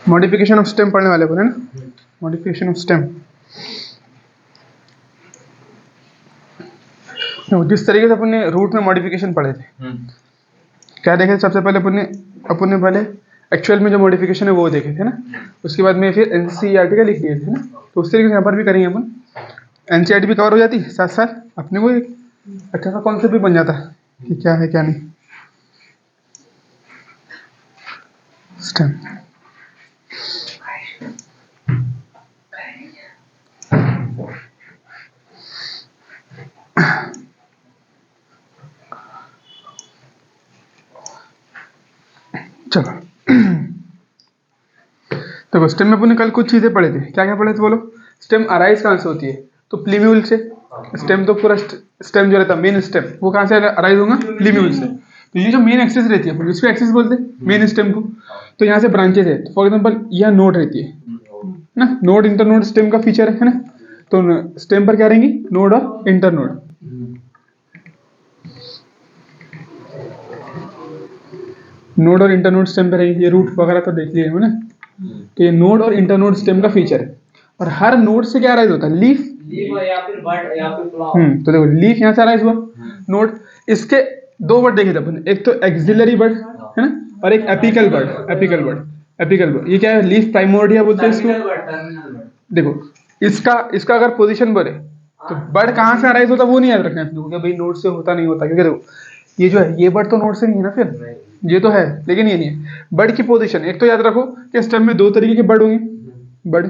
Modification of stem पढ़ने वाले बोले ना, मॉडिफिकेशन ऑफ स्टेम। जिस तरीके से अपन ने रूट में मॉडिफिकेशन पढ़े थे, क्या देखे थे सबसे पहले अपन ने पहले एक्चुअल में जो मॉडिफिकेशन है वो देखे थे ना, उसके बाद में फिर एनसीईआरटी का लिख दिए थे ना। तो उस तरीके से यहाँ पर भी करेंगे अपन, एनसीईआरटी भी कवर हो जाती, साथ साथ अपने को एक अच्छा सा कॉन्सेप्ट भी बन जाता कि क्या है क्या नहीं। स्टेम चलो देखो, स्टेम में अपन ने कल कुछ चीजें पढ़े थे, क्या क्या पढ़े थे बोलो। स्टेम अराइज कहाँ से होती है, तो प्लीम्यूल से। स्टेम तो पूरा स्टेम जो रहता है मेन स्टेम, वो कहाँ से अराइज होगा, प्लीम्यूल से। तो ये जो मेन एक्सिस रहती है, जिसको एक्सिस बोलते हैं मेन स्टेम को, तो यहाँ से ब्रांचेस है। तो फॉर एग्जांपल यह नोड रहती है ना, नोड इंटरनोड स्टेम का फीचर है ना। तो स्टेम पर क्या रहेंगी, नोड और इंटरनोड। नोड और इंटरनोड स्टेम पे रहेंगे, ये रूट वगैरह तो देख लिए हो ना। तो ये नोड और इंटरनोड स्टेम का फीचर है। और हर नोड से क्या अराइज होता है, लीफ या फिर बड या फिर फ्लावर। तो देखो लीफ यहाँ से अराइज हुआ, नोड। इसके दो वर्ड देखे थे अपन, एक तो एक्सिलरी बर्ड है ना, और एक एपिकल बर्ड। एपिकल बर्ड ये क्या है, लीफ प्राइमोर्डिया बोलते हैं इसको। देखो इसका अगर पोजीशन बर्ड है, तो बर्ड कहाँ से अराइज होता है वो नहीं याद रखना है अपने को, भाई नोड से होता नहीं होता। क्योंकि देखो ये जो है, ये बर्ड तो नोड से नहीं है ना, फिर ये तो है लेकिन ये नहीं है। बर्ड की पोजीशन एक तो याद रखो कि स्टेम में दो तरीके के बर्ड होंगे। बर्ड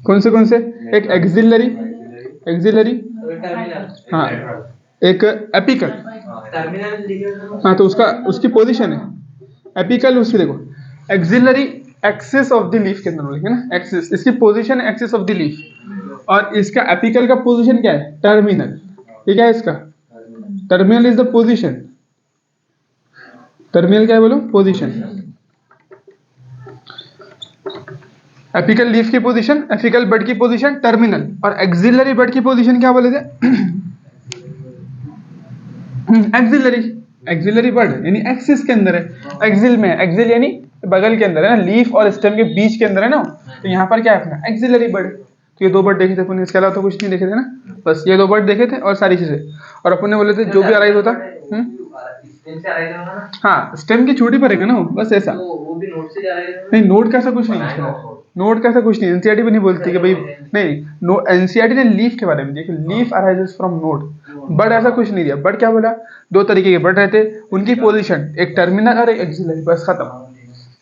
कौन से, एक एक्सिलरी हाँ, एक एपिकल। हाँ तो उसकी पोजीशन है एपिकल। उसकी देखो axillary axis of the leaf के अंदर लिखे ना, एक्सिस, इसकी position axis of the leaf. और इसका एपिकल का पोजीशन क्या है, टर्मिनल। ये क्या है इसका, terminal is the position. Terminal क्या है बोलो, पोजीशन। एपिकल लीफ की पोजीशन, एपिकल बर्ड की पोजीशन टर्मिनल, और एक्सिलरी बर्ड की पोजीशन क्या बोले थे, एक्सिलरी बर्ड यानी एक्सिस के अंदर है, एक्सिल में। एक्सिल यानी बगल के अंदर है ना, लीफ और स्टेम के बीच के अंदर है ना। तो यहाँ पर क्या है अपना एक्सिलरी बर्ड। तो ये दो बर्ड देखे थे अपन, इसके अलावा तो कुछ नहीं देखे थे ना, बस ये दो बर्ड देखे थे और सारी चीजें। और अपन ने बोले थे जो भी अराइज होता हाँ स्टेम की छोटी पर है ना, बस ऐसा। वो भी नोड से जा रहे हैं नहीं, नोड कैसा कुछ नहीं है, नोड कैसा कुछ नहीं। एनसीईआरटी भी नहीं बोलती कि भाई नहीं, एनसीईआरटी ने लीफ के बारे में देखिए, leaf arises from node. Bird ऐसा कुछ नहीं दिया। बर्ड क्या बोला, दो तरीके के बर्ड रहते, उनकी पोजीशन एक टर्मिनल और एक एक्सिलरी, बस खत्म।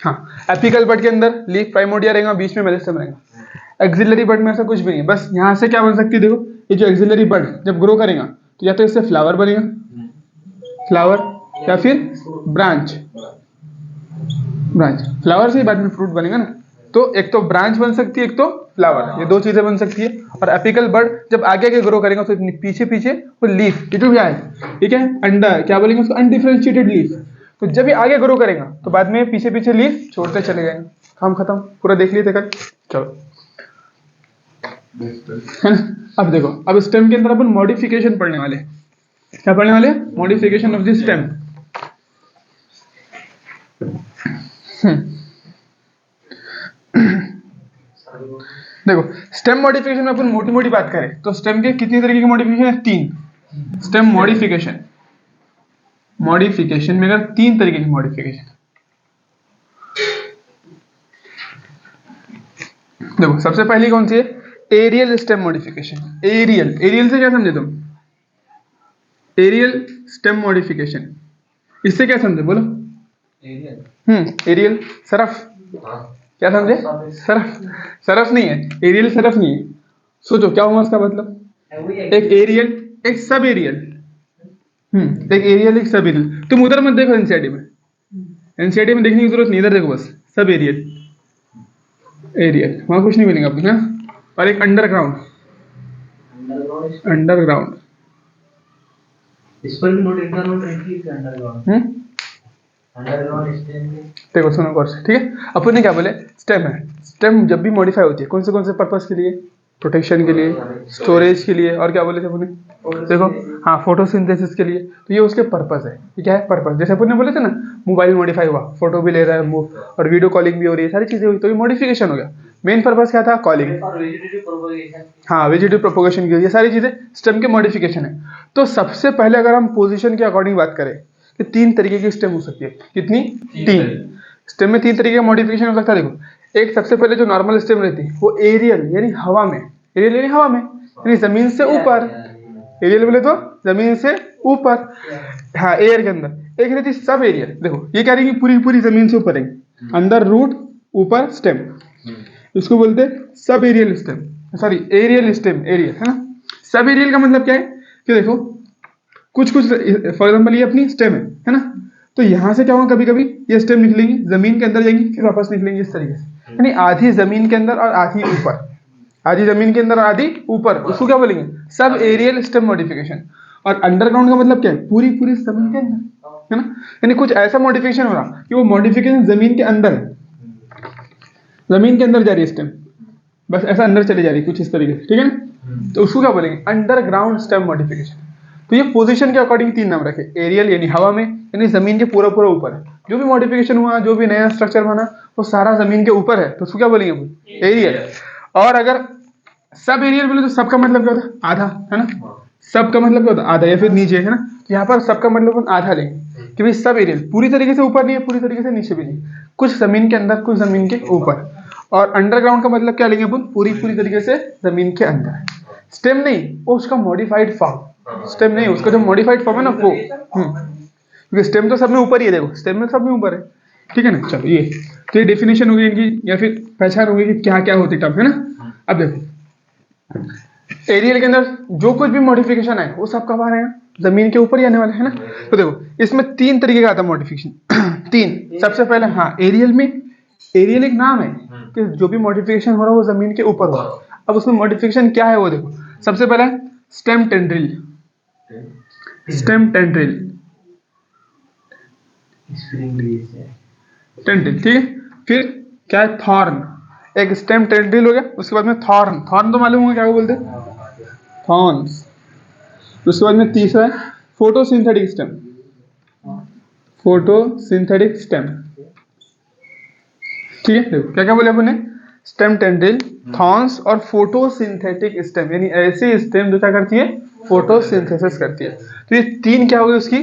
हाँ एपिकल बर्ड के अंदर लीफ प्राइमोर्डिया रहेगा, बीच में मेरिस्टेम रहेगा। एक्सिलरी बर्ड में ऐसा कुछ भी नहीं है। बस यहाँ से क्या बन सकती है, देखो ये जो एक्सिलरी बर्ड जब ग्रो करेगा तो या तो इससे फ्लावर बनेगा, फ्लावर, या फिर ब्रांच। फ्लावर से ही बाद में फ्रूट बनेगा ना। तो एक तो ब्रांच बन सकती है, एक तो फ्लावर, ये दो चीजें बन सकती है। और एपिकल बर्ड जब आगे आगे ग्रो करेगा तो पीछे पीछे वो लीफ, ये जो क्या है, ठीक है, अंडर क्या बोलेंगे उसको, अनडिफरेंशिएटेड लीफ। तो जब ये आगे ग्रो करेगा तो बाद में पीछे पीछे लीफ छोड़ते चले जाएंगे। काम खत्म, पूरा देख लिए थे कल। चलो है ना। अब देखो, अब स्टेम के अंदर अपन मॉडिफिकेशन पढ़ने वाले। क्या पढ़ने वाले, मॉडिफिकेशन ऑफ द स्टेम। देखो स्टेम मॉडिफिकेशन में अपन मोटी मोटी बात करें तो स्टेम के कितनी तरीके की मॉडिफिकेशन है, तीन। स्टेम मॉडिफिकेशन में अगर तीन तरीके की मॉडिफिकेशन, देखो सबसे पहली कौन सी है, एरियल स्टेम मॉडिफिकेशन। एरियल से क्या समझे तुम, एरियल स्टेम मॉडिफिकेशन, इससे क्या समझे बोलो। एरियल सरफ, क्या समझे, सरफ नहीं है, एरियल सरफ नहीं है। सोचो क्या होगा इसका मतलब, एक एरियल एक सब एरियल। एक एरियल एक सब एरियल। तुम उधर मत देखो एनसीईआरटी में, एनसीईआरटी में देखने की जरूरत नहीं, इधर देखो बस, सब एरियल। वहां कुछ नहीं मिलेगा आपको ना। और एक अंडरग्राउंड, इस पर भी नोट इंटरनोड रहती है अंडरग्राउंड। देखो सुनो गौर से, ठीक है। अपन ने क्या बोले, स्टेम है, स्टेम जब भी मॉडिफाई होती है कौन से पर्पस के लिए, प्रोटेक्शन के लिए, स्टोरेज के लिए, और क्या बोले थे अपने, देखो हाँ फोटोसिंथेसिस के लिए। तो ये उसके पर्पस है। ये क्या है पर्पस, जैसे अपन ने बोले थे ना मोबाइल मॉडिफाई हुआ, फोटो भी ले रहा है और वीडियो कॉलिंग भी हो रही है, सारी चीजें हुई, तो ये मॉडिफिकेशन हो गया। मेन पर्पस क्या था, कॉलिंग। हाँ वेजिटेटिव प्रोपोगेशन की, ये सारी चीजें स्टेम के मॉडिफिकेशन है। तो सबसे पहले अगर हम पोजीशन के अकॉर्डिंग बात करें कि 3 तरीके की स्टेम हो सकती है। कितनी? 3। स्टेम में 3 तरीके का मॉडिफिकेशन हो सकता है। देखो एक सबसे पहले जो नॉर्मल स्टेम रहती है वो एरियल यानी हवा में, एरियल यानी हवा में यानी जमीन से ऊपर, एरियल बोले तो जमीन से ऊपर, हाँ एयर के अंदर। एक रहती सब एरियल, देखो ये क्या रहेगी, पूरी पूरी जमीन से ऊपर रहेंगी, अंदर रूट ऊपर स्टेम, इसको बोलते हैं सब aerial stem, sorry aerial stem, aerial है ना। सब एरियल का मतलब क्या है कि देखो कुछ कुछ फॉर एग्जाम्पल ये अपनी स्टेम है ना, तो यहाँ से क्या होगा, कभी कभी ये स्टेम निकलेंगी जमीन के अंदर जाएंगी फिर वापस निकलेंगी इस तरीके से, यानी आधी जमीन के अंदर और आधी ऊपर, आधी जमीन के अंदर और आधी ऊपर, उसको क्या बोलेंगे, सब एरियल स्टेम मॉडिफिकेशन। और अंडरग्राउंड का मतलब क्या है, पूरी पूरी जमीन के अंदर, है ना, यानी कुछ ऐसा मॉडिफिकेशन हो रहा कि वो मॉडिफिकेशन जमीन के अंदर है, जमीन के अंदर जा रही है स्टेम, बस ऐसा अंदर चली जा रही है कुछ इस तरीके से, ठीक है ना, तो उसको क्या बोलेंगे, अंडरग्राउंड स्टेम मॉडिफिकेशन। तो ये पोजीशन के अकॉर्डिंग 3 नाम रखे, एरियल यानी हवा में, यानी जमीन के पूरा पूरा ऊपर है, जो भी मॉडिफिकेशन हुआ, जो भी नया स्ट्रक्चर बना वो सारा जमीन के ऊपर है, तो उसको क्या बोलेंगे, एरियल। और अगर सब एरियल बोले तो सबका मतलब क्या होता है, आधा, है ना, सबका मतलब क्या होता है, आधा या फिर नीचे, है ना, तो यहाँ पर सबका मतलब हम आधा लेंगे कि भाई सब एरियल पूरी तरीके से ऊपर नहीं है, पूरी तरीके से नीचे भी नहीं, कुछ जमीन के अंदर कुछ जमीन के ऊपर। और अंडरग्राउंड का मतलब क्या लेंगे अपन, पूरी पूरी तरीके से जमीन के अंदर। स्टेम नहीं, वो उसका मॉडिफाइड फॉर्म, स्टेम नहीं, उसका जो मॉडिफाइड फॉर्म है ना वो, क्योंकि स्टेम तो सब में ऊपर ही है, देखो स्टेम में सब में ऊपर है, ठीक है ना। चलो ये तो ये डेफिनेशन होगी इनकी, या फिर पहचान होगी कि क्या क्या होती टर्म, है ना। अब देखो एरियल के अंदर जो कुछ भी मॉडिफिकेशन है वो सब कब आ रहे हैं, जमीन के ऊपर ही आने वाले, है ना। तो देखो इसमें 3 तरीके का आता है मॉडिफिकेशन 3। सबसे पहले हाँ एरियल में, एरियल एक नाम है कि जो भी मॉडिफिकेशन हो रहा है वो जमीन के ऊपर हो रहा है। अब उसमें मॉडिफिकेशन क्या है वो देखो, सबसे पहले stem tendril, stem tendril, tendril, ठीक है। फिर क्या है, थॉर्न, एक स्टेम टेंड्रिल हो गया, उसके बाद में थॉर्न, थॉर्न तो मालूम होगा क्या बोलते हैं, थॉर्न्स। उसके बाद में तीसरा है फोटोसिंथेटिक स्टेम, फोटोसिंथेटिक स्टेम, ठीक है। देखो क्या क्या बोले अपन ने, स्टेम टेंड्रिल, थॉर्न्स और फोटोसिंथेटिक स्टेम, यानी ऐसी स्टेम जो क्या करती है, फोटोसिंथेसिस करती है। तो ये 3 क्या होगी उसकी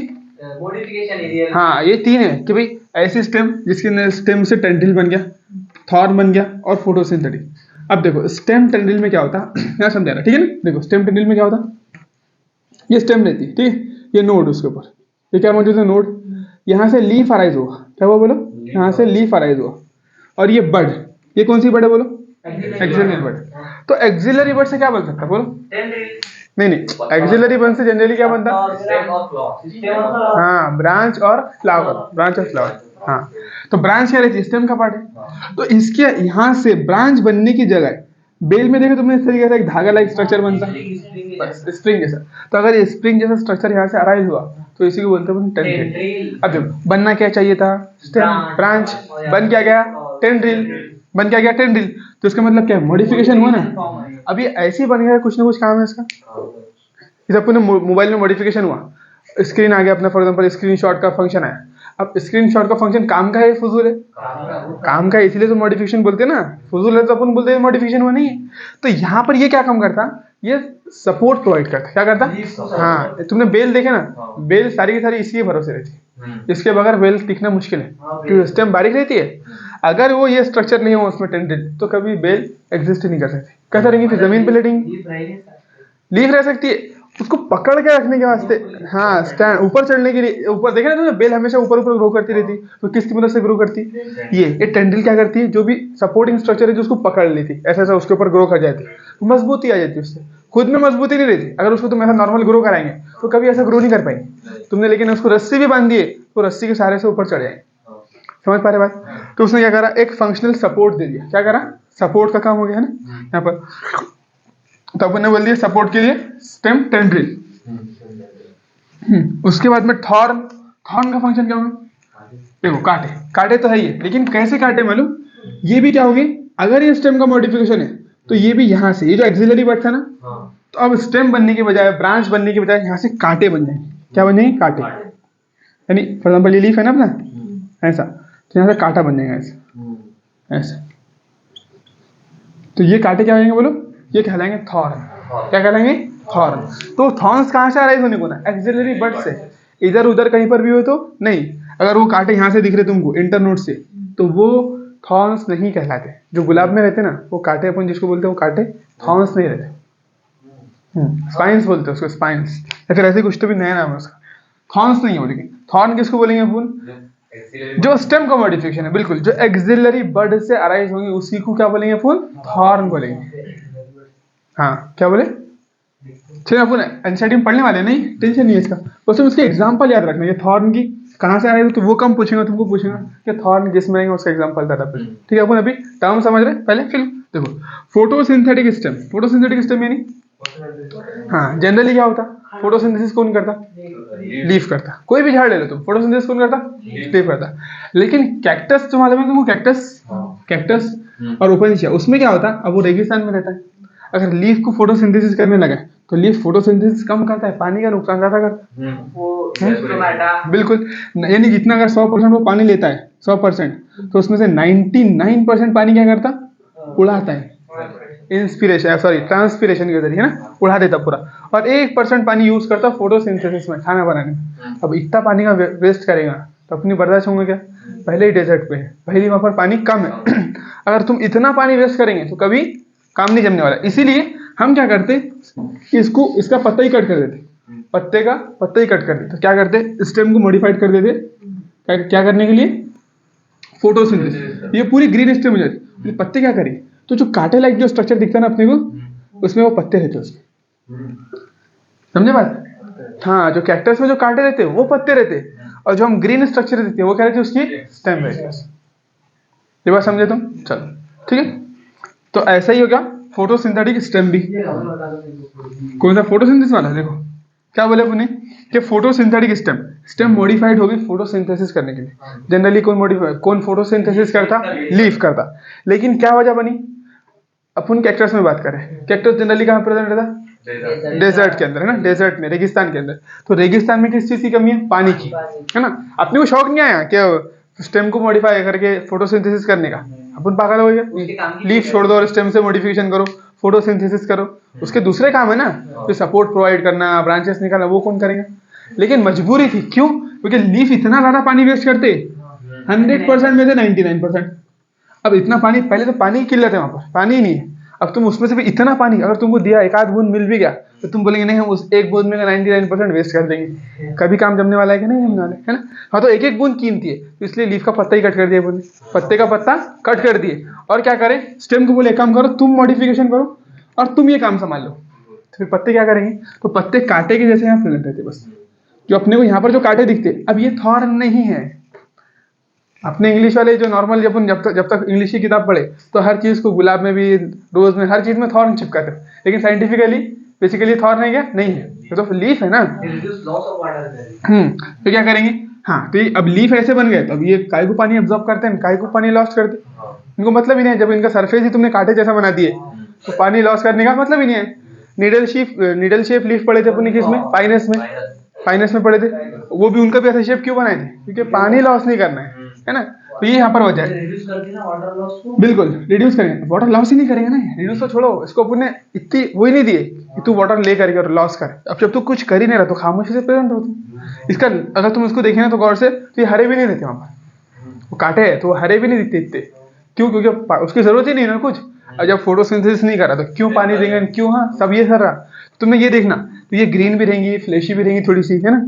मॉडिफिकेशन एरियल, हाँ ये 3 है कि भाई ऐसी स्टेम जिसके स्टेम से टेंड्रिल बन गया, थॉर्न बन गया और फोटोसिंथेटिक। अब देखो स्टेम टेंड्रिल में क्या होता है यहाँ समझा रहा, ठीक है ना। देखो स्टेम टेंड्रिल में क्या होता है, ये स्टेम रहती है, ठीक है, ये नोड उसके ऊपर, ये क्या मौजूद है, नोड, यहाँ से लीफ अराइज हुआ, क्या हुआ बोलो, यहाँ से लीफ अराइज हुआ, और ये बड, ये कौन सी बड है बोलो, एक्सिलरी बड। तो एक्सिलरी बड से क्या बन सकता है बोलो, नहीं नहीं, एक्सिलरी बड से जनरली क्या बनता है, हाँ ब्रांच और फ्लावर, ब्रांच और फ्लावर, हाँ। तो ब्रांच क्या रहती है, स्टेम का पार्ट है। तो इसके यहाँ से ब्रांच बनने की जगह बेल में देखो तुमने इस तरीके से एक धागा लाइक स्ट्रक्चर बनता है, बस स्प्रिंग जैसा। तो अगर ये स्प्रिंग जैसा स्ट्रक्चर यहाँ से अराइज हुआ तो इसी को बोलते हैं टेंड्रिल। अब देखो बनना क्या चाहिए था, स्टेम, ब्रांच, बन क्या गया, टेंड्रिल, बन क्या गया, टेंड्रिल। तो इसका मतलब क्या है, मॉडिफिकेशन हुआ ना। अब ये ऐसे ही बन गया, कुछ ना कुछ काम है इसका। इस अपने मोबाइल में मॉडिफिकेशन हुआ, स्क्रीन आ गया अपना, फॉर एग्जांपल स्क्रीनशॉट का फंक्शन आया। अब स्क्रीनशॉट का फंक्शन काम का है, फजूल है, काम का है, इसलिए तो मॉडिफिकेशन बोलते हैं ना, फजूल है तो अपन बोलते हैं मॉडिफिकेशन हुआ नहीं है। तो यहाँ पर ये क्या काम करता, ये सपोर्ट प्रोवाइड करता, क्या करता, हाँ तुमने बेल देखे ना, बेल सारी की सारी इसी के भरोसे रहती है, इसके बगैर बेल टिकना मुश्किल है क्योंकि स्टेम बारीक रहती है। अगर वो ये स्ट्रक्चर नहीं हो उसमें टेंड्रिल तो कभी बेल एग्जिस्ट ही नहीं कर सकती। कैसे रहेंगी फिर, जमीन पे लेटेंगी, लीफ रह सकती है, उसको पकड़ के रखने के वास्ते, हाँ स्टैंड, ऊपर चढ़ने के लिए, ऊपर देखे ना तुमने, बेल हमेशा ऊपर ऊपर ग्रो करती रहती, तो किसकी मदद से ग्रो करती, ये टेंड्रिल क्या करती है, जो भी सपोर्टिंग स्ट्रक्चर है जो उसको पकड़ लेती, ऐसा ऐसा उसके ऊपर ग्रो कर जाती, तो मजबूती आ जाती उससे। खुद में मजबूती नहीं रहती, अगर उसको तुम ऐसा नॉर्मल ग्रो कराएंगे तो कभी ऐसा ग्रो नहीं कर पाएंगे तुमने, लेकिन उसको रस्सी भी बांध दिए तो रस्सी के सहारे से ऊपर चढ़ जाएंगे। समझ पा रहे बात। तो उसने क्या करा, एक फंक्शनल सपोर्ट दे दिया, क्या करा, सपोर्ट का काम हो गया है ना यहाँ पर। तो अपन ने बोल दिया सपोर्ट के लिए स्टेम टेंड्रिल। उसके बाद में थॉर्न, थॉर्न का फंक्शन क्या होगा, देखो काटे, काटे तो है ही है, लेकिन कैसे काटे मालूम, ये भी क्या होगी, अगर ये स्टेम का मॉडिफिकेशन है तो ये भी यहाँ से, ये जो एक्सिलरी बर्ड था ना, हाँ तो अब स्टेम बनने के बजाय, ब्रांच बनने के बजाय यहाँ से कांटे बन जाएंगे। क्या बन जाएंगे? कांटे। यानी फॉर एग्जाम्पल ये लीफ है ना अपना, ऐसा, तो यहाँ से कांटा बन जाएगा ऐसे, ऐसे। तो ये कांटे क्या हो जाएंगे बोलो? ये कहलाएंगे थॉर्न। क्या कहलाएंगे? थॉर्न। तो थॉर्न्स कहाँ से अराइज होने को ना? एक्सिलरी बर्ड से। इधर उधर कहीं पर भी हो तो नहीं। अगर वो कांटे यहाँ से दिख रहे तुमको इंटरनोड से, तो वो थॉर्न्स नहीं कहलाते। जो गुलाब में रहते ना, वो कांटे अपन जिसको बोलते हैं, वो कांटे थॉर्न्स नहीं रहते। स्पाइन्स बोलते हैं उसको, स्पाइन्स, या फिर ऐसे कुछ तो भी नया नाम है उसका। थॉर्न्स नहीं हो, लेकिन थॉर्न किसको बोलेंगे अपन? जो स्टेम का मॉडिफिकेशन है, बिल्कुल, जो एक्सिलरी बर्ड से अराइज होंगे उसी को क्या बोलेंगे अपन? थॉर्न बोलेंगे। हाँ, क्या बोले? चलिए अपन एनसीईआरटी में पढ़ने वाले, नहीं टेंशन नहीं है इसका, बस तुम उसके एग्जांपल याद रखना। ये थॉर्न की कहाँ से आएगा तो वो कम पूछेगा, तुमको पूछेगा कि थॉर्न जिसमें आएगा उसका एग्जांपल बता। ठीक है, अपन अभी टर्म समझ रहे पहले, फिर देखो फोटोसिंथेटिक स्टेम। फोटोसिंथेटिक स्टेम यानी, हाँ, जनरली क्या होता? फोटोसिंथेसिस कौन करता? लीफ करता। कोई भी झाड़ ले लो तुम, फोटोसिंथेसिस कौन करता? लीफ करता। लेकिन कैक्टस जो मालूम है तुमको, कैक्टस, कैक्टस और ओपनशिया, उसमें क्या होता? अब वो रेगिस्तान में रहता है। अगर लीफ को फोटोसिंथेसिस करने लगा तो लीफ फोटोसिंथेसिस कम करता है, पानी का नुकसान ज्यादा करता है। बिल्कुल, यानी जितना अगर 100% वो पानी लेता है, 100%, तो उसमें से 99% पानी क्या करता? उड़ाता है। इंस्पिरेशन, सॉरी, ट्रांसपिरेशन के जरिए ना उड़ा देता पूरा। और 1% पानी यूज करता फोटोसिंथेसिस में, खाना बनाने में। अब इतना पानी का वेस्ट करेगा तो अपनी बर्दाश्त होंगे क्या? पहले ही डेजर्ट पे है, पहले वहां पर पानी कम है। अगर तुम इतना पानी वेस्ट करेंगे तो कभी काम नहीं जमने वाला। इसीलिए हम क्या करते, इसको, इसका पत्ता ही कट कर देते, पत्ते का पत्ता ही कट कर देते। तो क्या करते? स्टेम को मॉडिफाइड कर देते। क्या करने के लिए? फोटोसिंथेसिस। ये पूरी ग्रीन स्टेम हो जाती। पत्ते क्या करें? तो जो कांटे लाइक जो स्ट्रक्चर दिखता है ना अपने को, उसमें वो पत्ते रहते हैं उसमें। समझे बात? हाँ, जो कैक्टस में जो कांटे रहते हैं वो पत्ते रहते हैं, और जो हम ग्रीन स्ट्रक्चर देखते हैं वो क्या रहते हैं? उसकी स्टेम रहती है। ये बात समझे तुम? चलो ठीक है। तो ऐसा ही होगा फोटोसिंथेटिक स्टेम भी। कौन सा? फोटोसिंथेसिस वाला। देखो क्या बोले अपने कि फोटोसिंथेटिक स्टेम, स्टेम मॉडिफाइड होगी फोटोसिंथेसिस करने के लिए। जनरली कौन फोटोसिंथेसिस करता? लीफ करता। लेकिन क्या वजह बनी? अपन कैक्टस में बात करें, कैक्टस जनरली कहाँ प्रेजेंट रहता? डेजर्ट के अंदर, है ना, डेजर्ट में, रेगिस्तान के अंदर। तो रेगिस्तान में किस चीज की कमी है? पानी की, है ना। अपने को शौक नहीं आया कि स्टेम को मॉडिफाई करके फोटोसिंथेसिस करने का। अपन पागल हो गए, लीफ छोड़ दो और स्टेम से मॉडिफिकेशन करो, फोटोसिंथेसिस करो। उसके दूसरे काम है ना, जो सपोर्ट प्रोवाइड करना, ब्रांचेस निकालना, वो कौन करेगा? लेकिन मजबूरी थी। क्यों? क्योंकि लीफ इतना ज्यादा पानी वेस्ट करते, 100% में से 99%। अब इतना पानी, पहले तो पानी की किल्लत है वहां पर, पानी ही नहीं है। अब तुम उसमें से भी इतना पानी अगर तुमको दिया, एक आध बूंद मिल भी गया, तो तुम बोलेंगे नहीं हम उस एक बूंद में 99% वेस्ट कर देंगे। कभी काम जमने वाला है कि नहीं जमने वाला है ना? हाँ, तो एक एक बूंद कीमती है, तो इसलिए लीफ का पत्ता ही कट कर दिया, बोले पत्ते का पत्ता कट कर दिए। और क्या करें? स्टेम को बोले काम करो, तुम मॉडिफिकेशन करो और तुम ये काम संभाल लो। तो फिर पत्ते क्या करेंगे? तो पत्ते कांटे के जैसे यहाँ प्रेजेंट रहते बस। जो अपने को यहाँ पर जो कांटे दिखते, अब ये थॉर्न नहीं है। अपने इंग्लिश वाले जो नॉर्मल, जब तक इंग्लिश की किताब पढ़े तो हर चीज को, गुलाब में भी, रोज में, हर चीज में थॉर्न चिपकाते। लेकिन साइंटिफिकली बेसिकली थॉर्न है क्या? नहीं है, ये तो लीफ है ना। तो क्या करेंगे? हाँ, तो ये अब लीफ ऐसे बन गए, तो अब ये काय को पानी एब्जॉर्ब करते हैं, काय को पानी लॉस करते। इनको मतलब ही नहीं है, जब इनका सरफेस ही तुमने कांटे जैसा बना दिए तो पानी लॉस करने का मतलब ही नहीं है। निडल शेप लीफ पड़े थे अपने किसमें? पाइनस में पड़े थे। वो भी उनका भी ऐसा शेप क्यों बनाए थे? क्योंकि पानी लॉस नहीं करना है ना। तो ये यहाँ पर वजह है। बिल्कुल रिड्यूस करेंगे, वाटर लॉस ही नहीं करेंगे ना। रिड्यूस तो छोड़ो, इसको अपन ने इतनी वही नहीं दिए कि तू वाटर ले करके और लॉस कर। अब जब तू कुछ कर ही नहीं रहा तो खामोशी से प्रेजेंट हो तुम। इसका अगर तुम इसको देखें ना तो गौर से, तो ये हरे भी नहीं रहते वहां पर। वो कांटे है तो हरे भी नहीं दिखते इतने। क्यों? क्योंकि उसकी जरूरत ही नहीं ना कुछ। और जब फोटोसिंथेसिस नहीं कर रहा तो क्यों पानी देंगे? क्यों? हाँ, सब ये कर रहा। तुमने ये देखना, तो ये ग्रीन भी रहेंगी, फ्लैशी भी रहेंगी थोड़ी सी, है ना।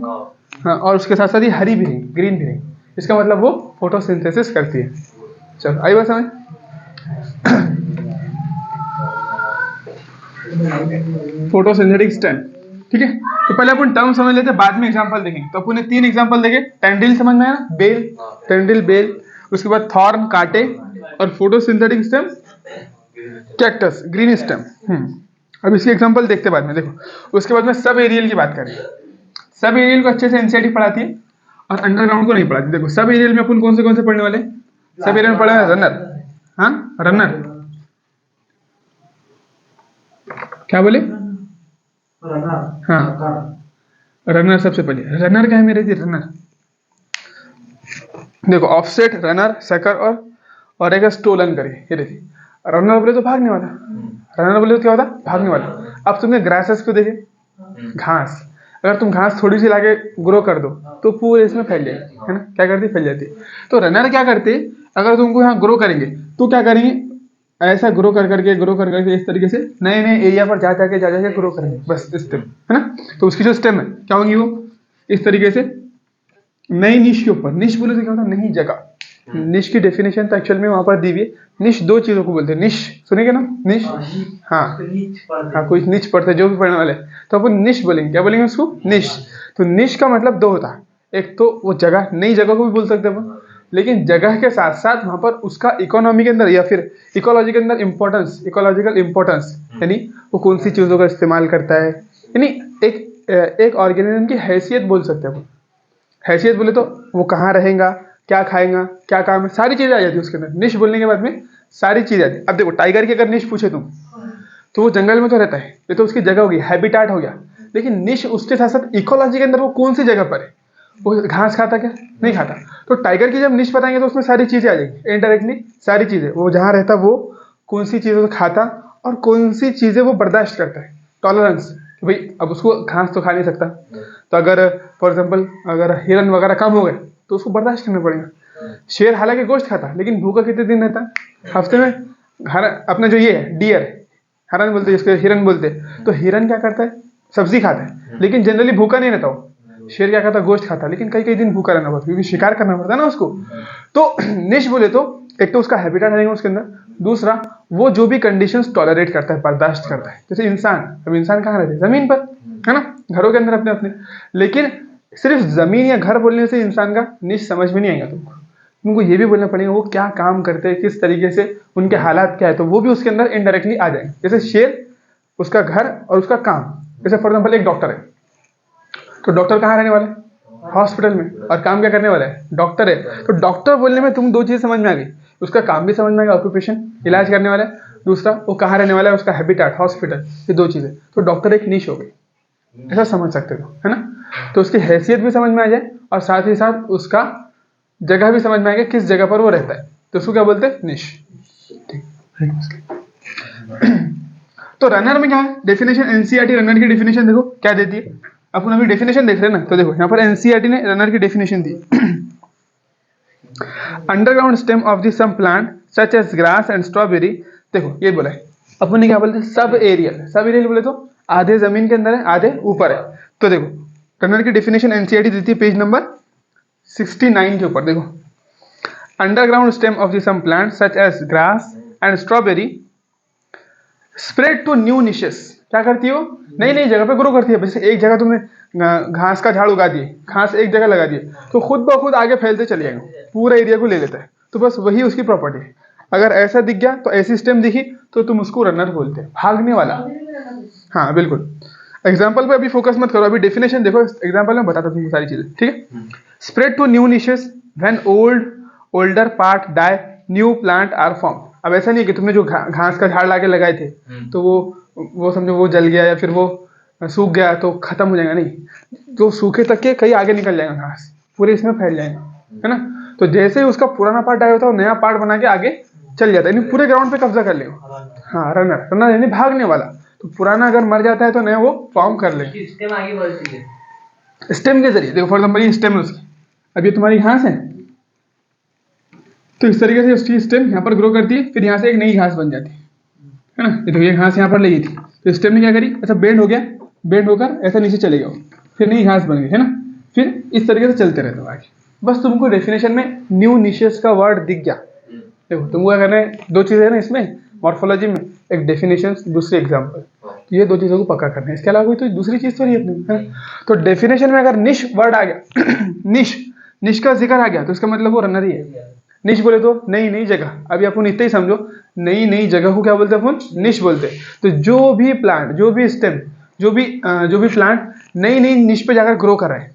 हाँ, और उसके साथ साथ ये हरी भी रहेंगी, ग्रीन भी रहेंगी। इसका मतलब वो फोटोसिंथेसिस करती है। चलो आई बात समझ? फोटोसिंथेटिक स्टेम, ठीक है। तो पहले अपन टर्म समझ लेते हैं, बाद में एग्जांपल देखेंगे। तो अपन ने 3 एग्जांपल देखे। टेंडिल समझ में आया ना, बेल, टेंडिल, बेल। उसके बाद थॉर्न, कांटे, और photosynthetic stem cactus, green stem. अब इसके एग्जांपल देखते बाद में। देखो उसके बाद में सब एरियल की बात करें। सब एरियल को अच्छे से एनसीईआरटी पढ़ाती है और अंडरग्राउंड को नहीं पढ़ाती। देखो सब एरियल में अपन कौन से पढ़ने वाले? सब एरियल में पढ़ा है रनर। हाँ, रनर, क्या बोले? रनर। हाँ, रनर सबसे पहले। रनर क्या है मेरे जी? रनर देखो, ऑफसेट, रनर, सकर और एक स्टोलन करे। ये देखिए, रनर बोले तो भागने वाला, रनर बोले तो क्या होता? भागने वाला। अब तुमने ग्रासेस को देखे, घास, अगर तुम घास थोड़ी सी लाके ग्रो कर दो तो पूरे इसमें फैल जाएगी, है ना? क्या करती? फैल जाती। तो रनर क्या करते? अगर तुमको यहाँ ग्रो करेंगे तो क्या करेंगे? ऐसा ग्रो कर करके इस तरीके से नए नए एरिया पर जा जाके ग्रो करेंगे, बस स्टेम, है ना? तो उसकी जो स्टेम है क्या होंगी? वो इस तरीके से नई निश के ऊपर। निश बोले तो क्या होता है? नई जगह। निश की डेफिनेशन तो एक्चुअल में वहां पर दी हुई है। निश दो चीजों को बोलते हैं। निश सुनेंगे ना? निश, हाँ हाँ, कोई निच पढ़ते जो भी पढ़ने वाले तो अपन निश बोलेंगे। क्या बोलेंगे उसको? निश। तो निश का मतलब दो होता है, एक तो वो जगह, नई जगह को भी बोल सकते हैं अपन, लेकिन जगह के साथ साथ वहां पर उसका इकोनॉमी के अंदर या फिर इकोलॉजी के अंदर इम्पोर्टेंस, इकोलॉजिकल इम्पोर्टेंस, यानी वो कौन सी चीजों का इस्तेमाल करता है, यानी एक ऑर्गेनिज्म की हैसियत बोल सकते हैं अपन। हैसियत बोले तो वो कहाँ रहेगा, क्या खाएगा, क्या काम है, सारी चीजें आ जाती है उसके अंदर। निश बोलने के बाद में सारी चीजें आती है। अब देखो, टाइगर की अगर निश पूछे तुम तो वो जंगल में तो रहता है, ये तो उसकी जगह होगी, हैबिटाट हो गया। लेकिन निश उसके साथ साथ इकोलॉजी के अंदर वो कौन सी जगह पर है, वो घास खाता क्या? नहीं खाता। तो टाइगर की जब निश बताएंगे तो उसमें सारी चीजें आ जाएंगी, इनडायरेक्टली सारी चीजें, वो जहाँ रहता वो कौन सी चीजों को खाता और कौन सी चीजें वो बर्दाश्त करता है। टॉलरेंस, कि भाई अब उसको घास तो खा नहीं सकता, तो अगर फॉर एग्जाम्पल अगर हिरन वगैरह कम हो गए तो उसको बर्दाश्त करना पड़ेगा। शेर हालांकि गोश्त खाता लेकिन भूखा कितने दिन रहता है? हफ्ते में। अपना जो ये है डियर, हरन बोलते हैं जिसको, हिरन बोलते हैं, तो हिरन क्या करता है? सब्जी खाता है लेकिन जनरली भूखा नहीं रहता वो। शेर क्या करता है? गोश्त खाता है, लेकिन कई कई दिन भूखा रहना पड़ता है क्योंकि शिकार करना पड़ता है ना उसको। तो निश बोले तो एक तो उसका हैबिटेट रहेगा उसके अंदर, दूसरा वो जो भी कंडीशंस टॉलरेट करता है, बर्दाश्त करता है। जैसे इंसान, अब इंसान कहाँ रहते हैं? जमीन पर, है ना? घरों के अंदर अपने अपने। लेकिन सिर्फ जमीन या घर बोलने से इंसान का निश समझ में नहीं आएगा तुमको। तुमको ये भी बोलना पड़ेगा वो क्या काम करते हैं, किस तरीके से, उनके हालात क्या है, तो वो भी उसके अंदर इनडायरेक्टली आ जाएंगे। जैसे शेर, उसका घर और उसका काम। जैसे फॉर एग्जाम्पल एक डॉक्टर है, तो डॉक्टर कहाँ रहने वाला है? हॉस्पिटल में। और काम क्या करने वाला है? डॉक्टर है। तो डॉक्टर बोलने में तुम दो चीज समझ में आ गई, उसका काम भी समझ में आएगा, ऑक्यूपेशन, इलाज करने वाला है, दूसरा वो कहाँ रहने वाला है, उसका हैबिटेट, हॉस्पिटल। ये दो चीजें, तो डॉक्टर एक निश हो गई, ऐसा समझ सकते हो, है ना? तो उसकी हैसियत भी समझ में आ जाए और साथ ही साथ उसका जगह भी समझ में आएगा, किस जगह पर वो रहता है, तो उसको क्या बोलते हैं? निश। तो रनर में क्या है डेफिनेशन? एनसीईआरटी रनर की डेफिनेशन देखो क्या देती है। अपन अभी डेफिनेशन देख रहे हैं ना, तो देखो यहाँ पर एनसीईआरटी ने रनर की डेफिनेशन दी। Underground stem of the some plant such as grass and strawberry. देखो ये बोला है, अपन ने क्या बोलते हैं? सब एरियल। सब एरियल बोले तो आधे जमीन के अंदर है, आधे ऊपर है। तो देखो रनर की डेफिनेशन एनसीईआरटी देती है पेज नंबर 69 के ऊपर। देखो, underground stem of the some plant such as grass and strawberry spread to new niches. क्या करती हो? नई नई जगह पे ग्रो करती है। जैसे एक जगह तुमने घास का झाड़ उगा दिए, घास एक जगह लगा दिए, तो खुद ब खुद आगे फैलते चले जाएंगे, पूरा एरिया को ले लेता है। तो बस वही उसकी प्रॉपर्टी है। अगर ऐसा दिख गया तो ऐसी स्टेम दिखी तो तुम उसको रनर बोलते हैं, भागने वाला। हाँ बिल्कुल। एग्जाम्पल पे अभी फोकस मत करो, अभी डेफिनेशन देखो, एग्जाम्पल में बताता तुमको सारी चीजें, ठीक है? Spread to new niches when older part die, new plant are form. अब ऐसा नहीं है कि तुमने जो घास का झाड़ लाके लगाए थे तो वो समझो वो जल गया या फिर वो सूख गया तो खत्म हो जाएगा, नहीं। जो सूखे तक के कहीं आगे निकल जाएगा, घास पूरे इसमें फैल जाएगा, है ना? तो जैसे ही उसका पुराना पार्ट डाई होता है, नया पार्ट बना के आगे चल जाता है, यानी पूरे ग्राउंड पे कब्जा कर लेगा। हाँ, रनर, रनर यानी भागने वाला। तो पुराना अगर मर जाता है तो नया वो फॉर्म कर ले। स्टेम आगे बढ़ती है, स्टेम के जरिए। देखो फॉर एग्जाम्पल ये स्टेम है उसकी, अब ये तुम्हारी घास है, तो इस तरीके से उसकी स्टेम यहाँ पर ग्रो करती है, फिर यहाँ से एक नई घास बन जाती है ना? ये तो ये घास यहाँ पर लगी थी, तो स्टेम ने क्या करी, ऐसा बेंड हो गया, बेंड होकर ऐसा नीचे चले गया, फिर नई घास बन गई, है ना? फिर इस तरीके से चलते रहते हो आगे। बस तुमको डेफिनेशन में न्यू निशेस का वर्ड दिख गया। देखो तुमको क्या करना है, दो चीजें है ना इसमें मॉर्फोलॉजी में, एक डेफिनेशन, दूसरी एग्जाम्पल। तो ये दो चीजों को पक्का करना है, इसके अलावा कोई तो दूसरी चीज तो नहीं अपने, है ना? तो डेफिनेशन में अगर निश वर्ड आ गया निश का जिक्र आ गया तो इसका मतलब वो रनर ही है। निश बोले तो नई नई जगह, अभी अपन इतना ही समझो, नई नई जगह को क्या बोलते हैं अपन? निश बोलते हैं। तो जो भी प्लांट, जो भी स्टेम, जो भी प्लांट नई नई निश पे जाकर ग्रो कर रहा है,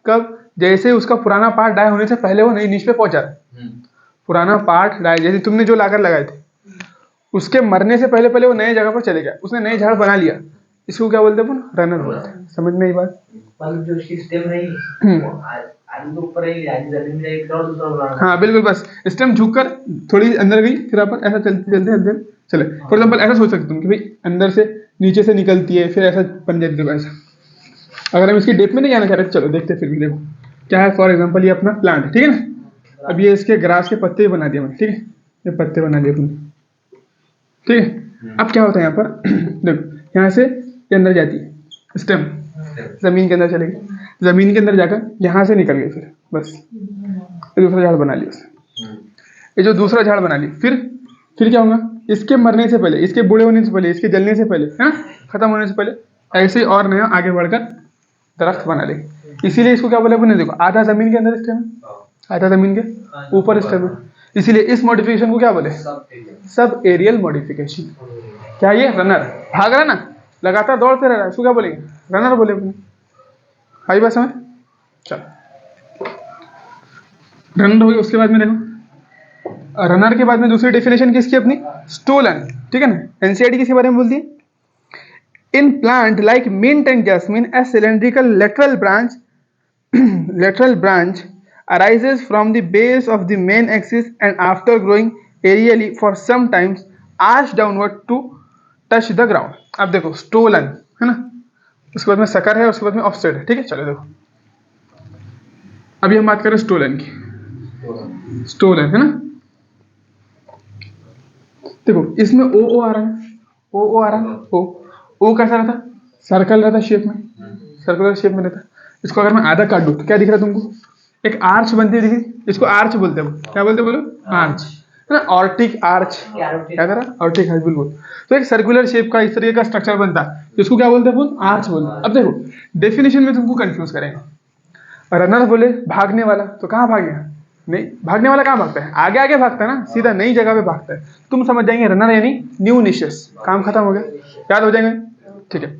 कब? जैसे उसका पुराना पार्ट डाई होने से पहले वो नई निश पे पहुंचा है। पुराना पार्ट डाई, जैसे तुमने जो लाकर लगाए थे उसके मरने से पहले पहले वो नए जगह पर चले गया, उसने नए झाड़ बना लिया, इसको क्या बोलते हैं अपन? रनर बोलते हैं। समझ में आई बात? मतलब जो उसकी स्टेम रही वो आगे तो ऊपर रही, आगे जमीन में एक और दूसरा बनाना। हाँ बिल्कुल, बस स्टेम झुककर थोड़ी अंदर गई, फिर अपन ऐसा चलते चलते अंदर चले। फॉर एग्जाम्पल ऐसा सोच सकते तुम कि भाई अंदर से नीचे से निकलती है, फिर ऐसा बन जाती है ऐसा। अगर हम इसकी डेप में नहीं जाना चाह रहे, चलो देखते फिर भी। देखो क्या है, फॉर एग्जाम्पल ये अपना प्लांट है, ठीक है ना। अब ये इसके ग्रास के पत्ते बना दिए मैंने, ठीक है, ये पत्ते बना दिए अपने, ठीक है। अब क्या होता है यहाँ पर देखो, यहाँ से ये अंदर जाती है स्टेम, जमीन के अंदर चलेगी, जमीन के अंदर जाकर यहाँ से निकल गई, फिर बस ये दूसरा झाड़ बना लिया उसने। ये जो दूसरा झाड़ बना लिया, फिर क्या होगा, इसके मरने से पहले, इसके बूढ़े होने से पहले, इसके जलने से पहले, है ना, खत्म होने से पहले, ऐसे ही और नया आगे बढ़कर दरख्त बना ले। इसीलिए इसको क्या बोले अपने, देखो आधा जमीन के अंदर स्टेम है, आधा जमीन के ऊपर स्टेम है, इसीलिए इस मॉडिफिकेशन को क्या बोले? Sub aerial modification. क्या ये रनर भाग रहा है ना, लगातार दौड़ते रह रहा है, इसको क्या बोलेंगे? रनर बोले अपने। आई बात समझ? चलो रनर हो गई। उसके बाद में देखो, रनर के बाद में दूसरी डेफिनेशन किसकी अपनी? स्टोलन, ठीक है ना। एनसीईआरटी किसके बारे में बोलती है? In plant like mint and jasmine a cylindrical lateral branch arises from the base of the main axis and after growing aerially for some times arch downward to touch the ground। अब देखो stolen है ना, उसके बाद में sucker है, उसके बाद में ऑफसेट है, ठीक है। चलो देखो अभी हम बात करें स्टोलन की। स्टोलन है ना, देखो इसमें ओ आ रहा है, ओ आ रहा है, ओ कैसा रहता? सर्कल रहता शेप में, सर्कुलर शेप में रहता। इसको अगर मैं आधा काट दूं तो क्या दिख रहा है तुमको? एक आर्च बनती है, दिखी? इसको आर्च बोलते हैं। क्या बोलते हैं बोलो? आर्च, है ना, ऑर्टिक आर्च। क्या करा? ऑर्टिक आर्च, बिल्कुल। तो एक सर्कुलर शेप का इस तरीके का स्ट्रक्चर बनता है, इसको क्या बोलते हैं अपन? आर्च बोलते हैं। अब देखो डेफिनेशन में तुमको कंफ्यूज करेंगे। रनर बोले भागने वाला, तो कहाँ भागेगा? नहीं, भागने वाला कहाँ भागता है? आगे आगे भागता है ना, सीधा नई जगह पे भागता है। तुम समझ जाएंगे रनर यानी न्यू निशेस, काम खत्म हो गया, याद हो जाएंगे, ठीक है।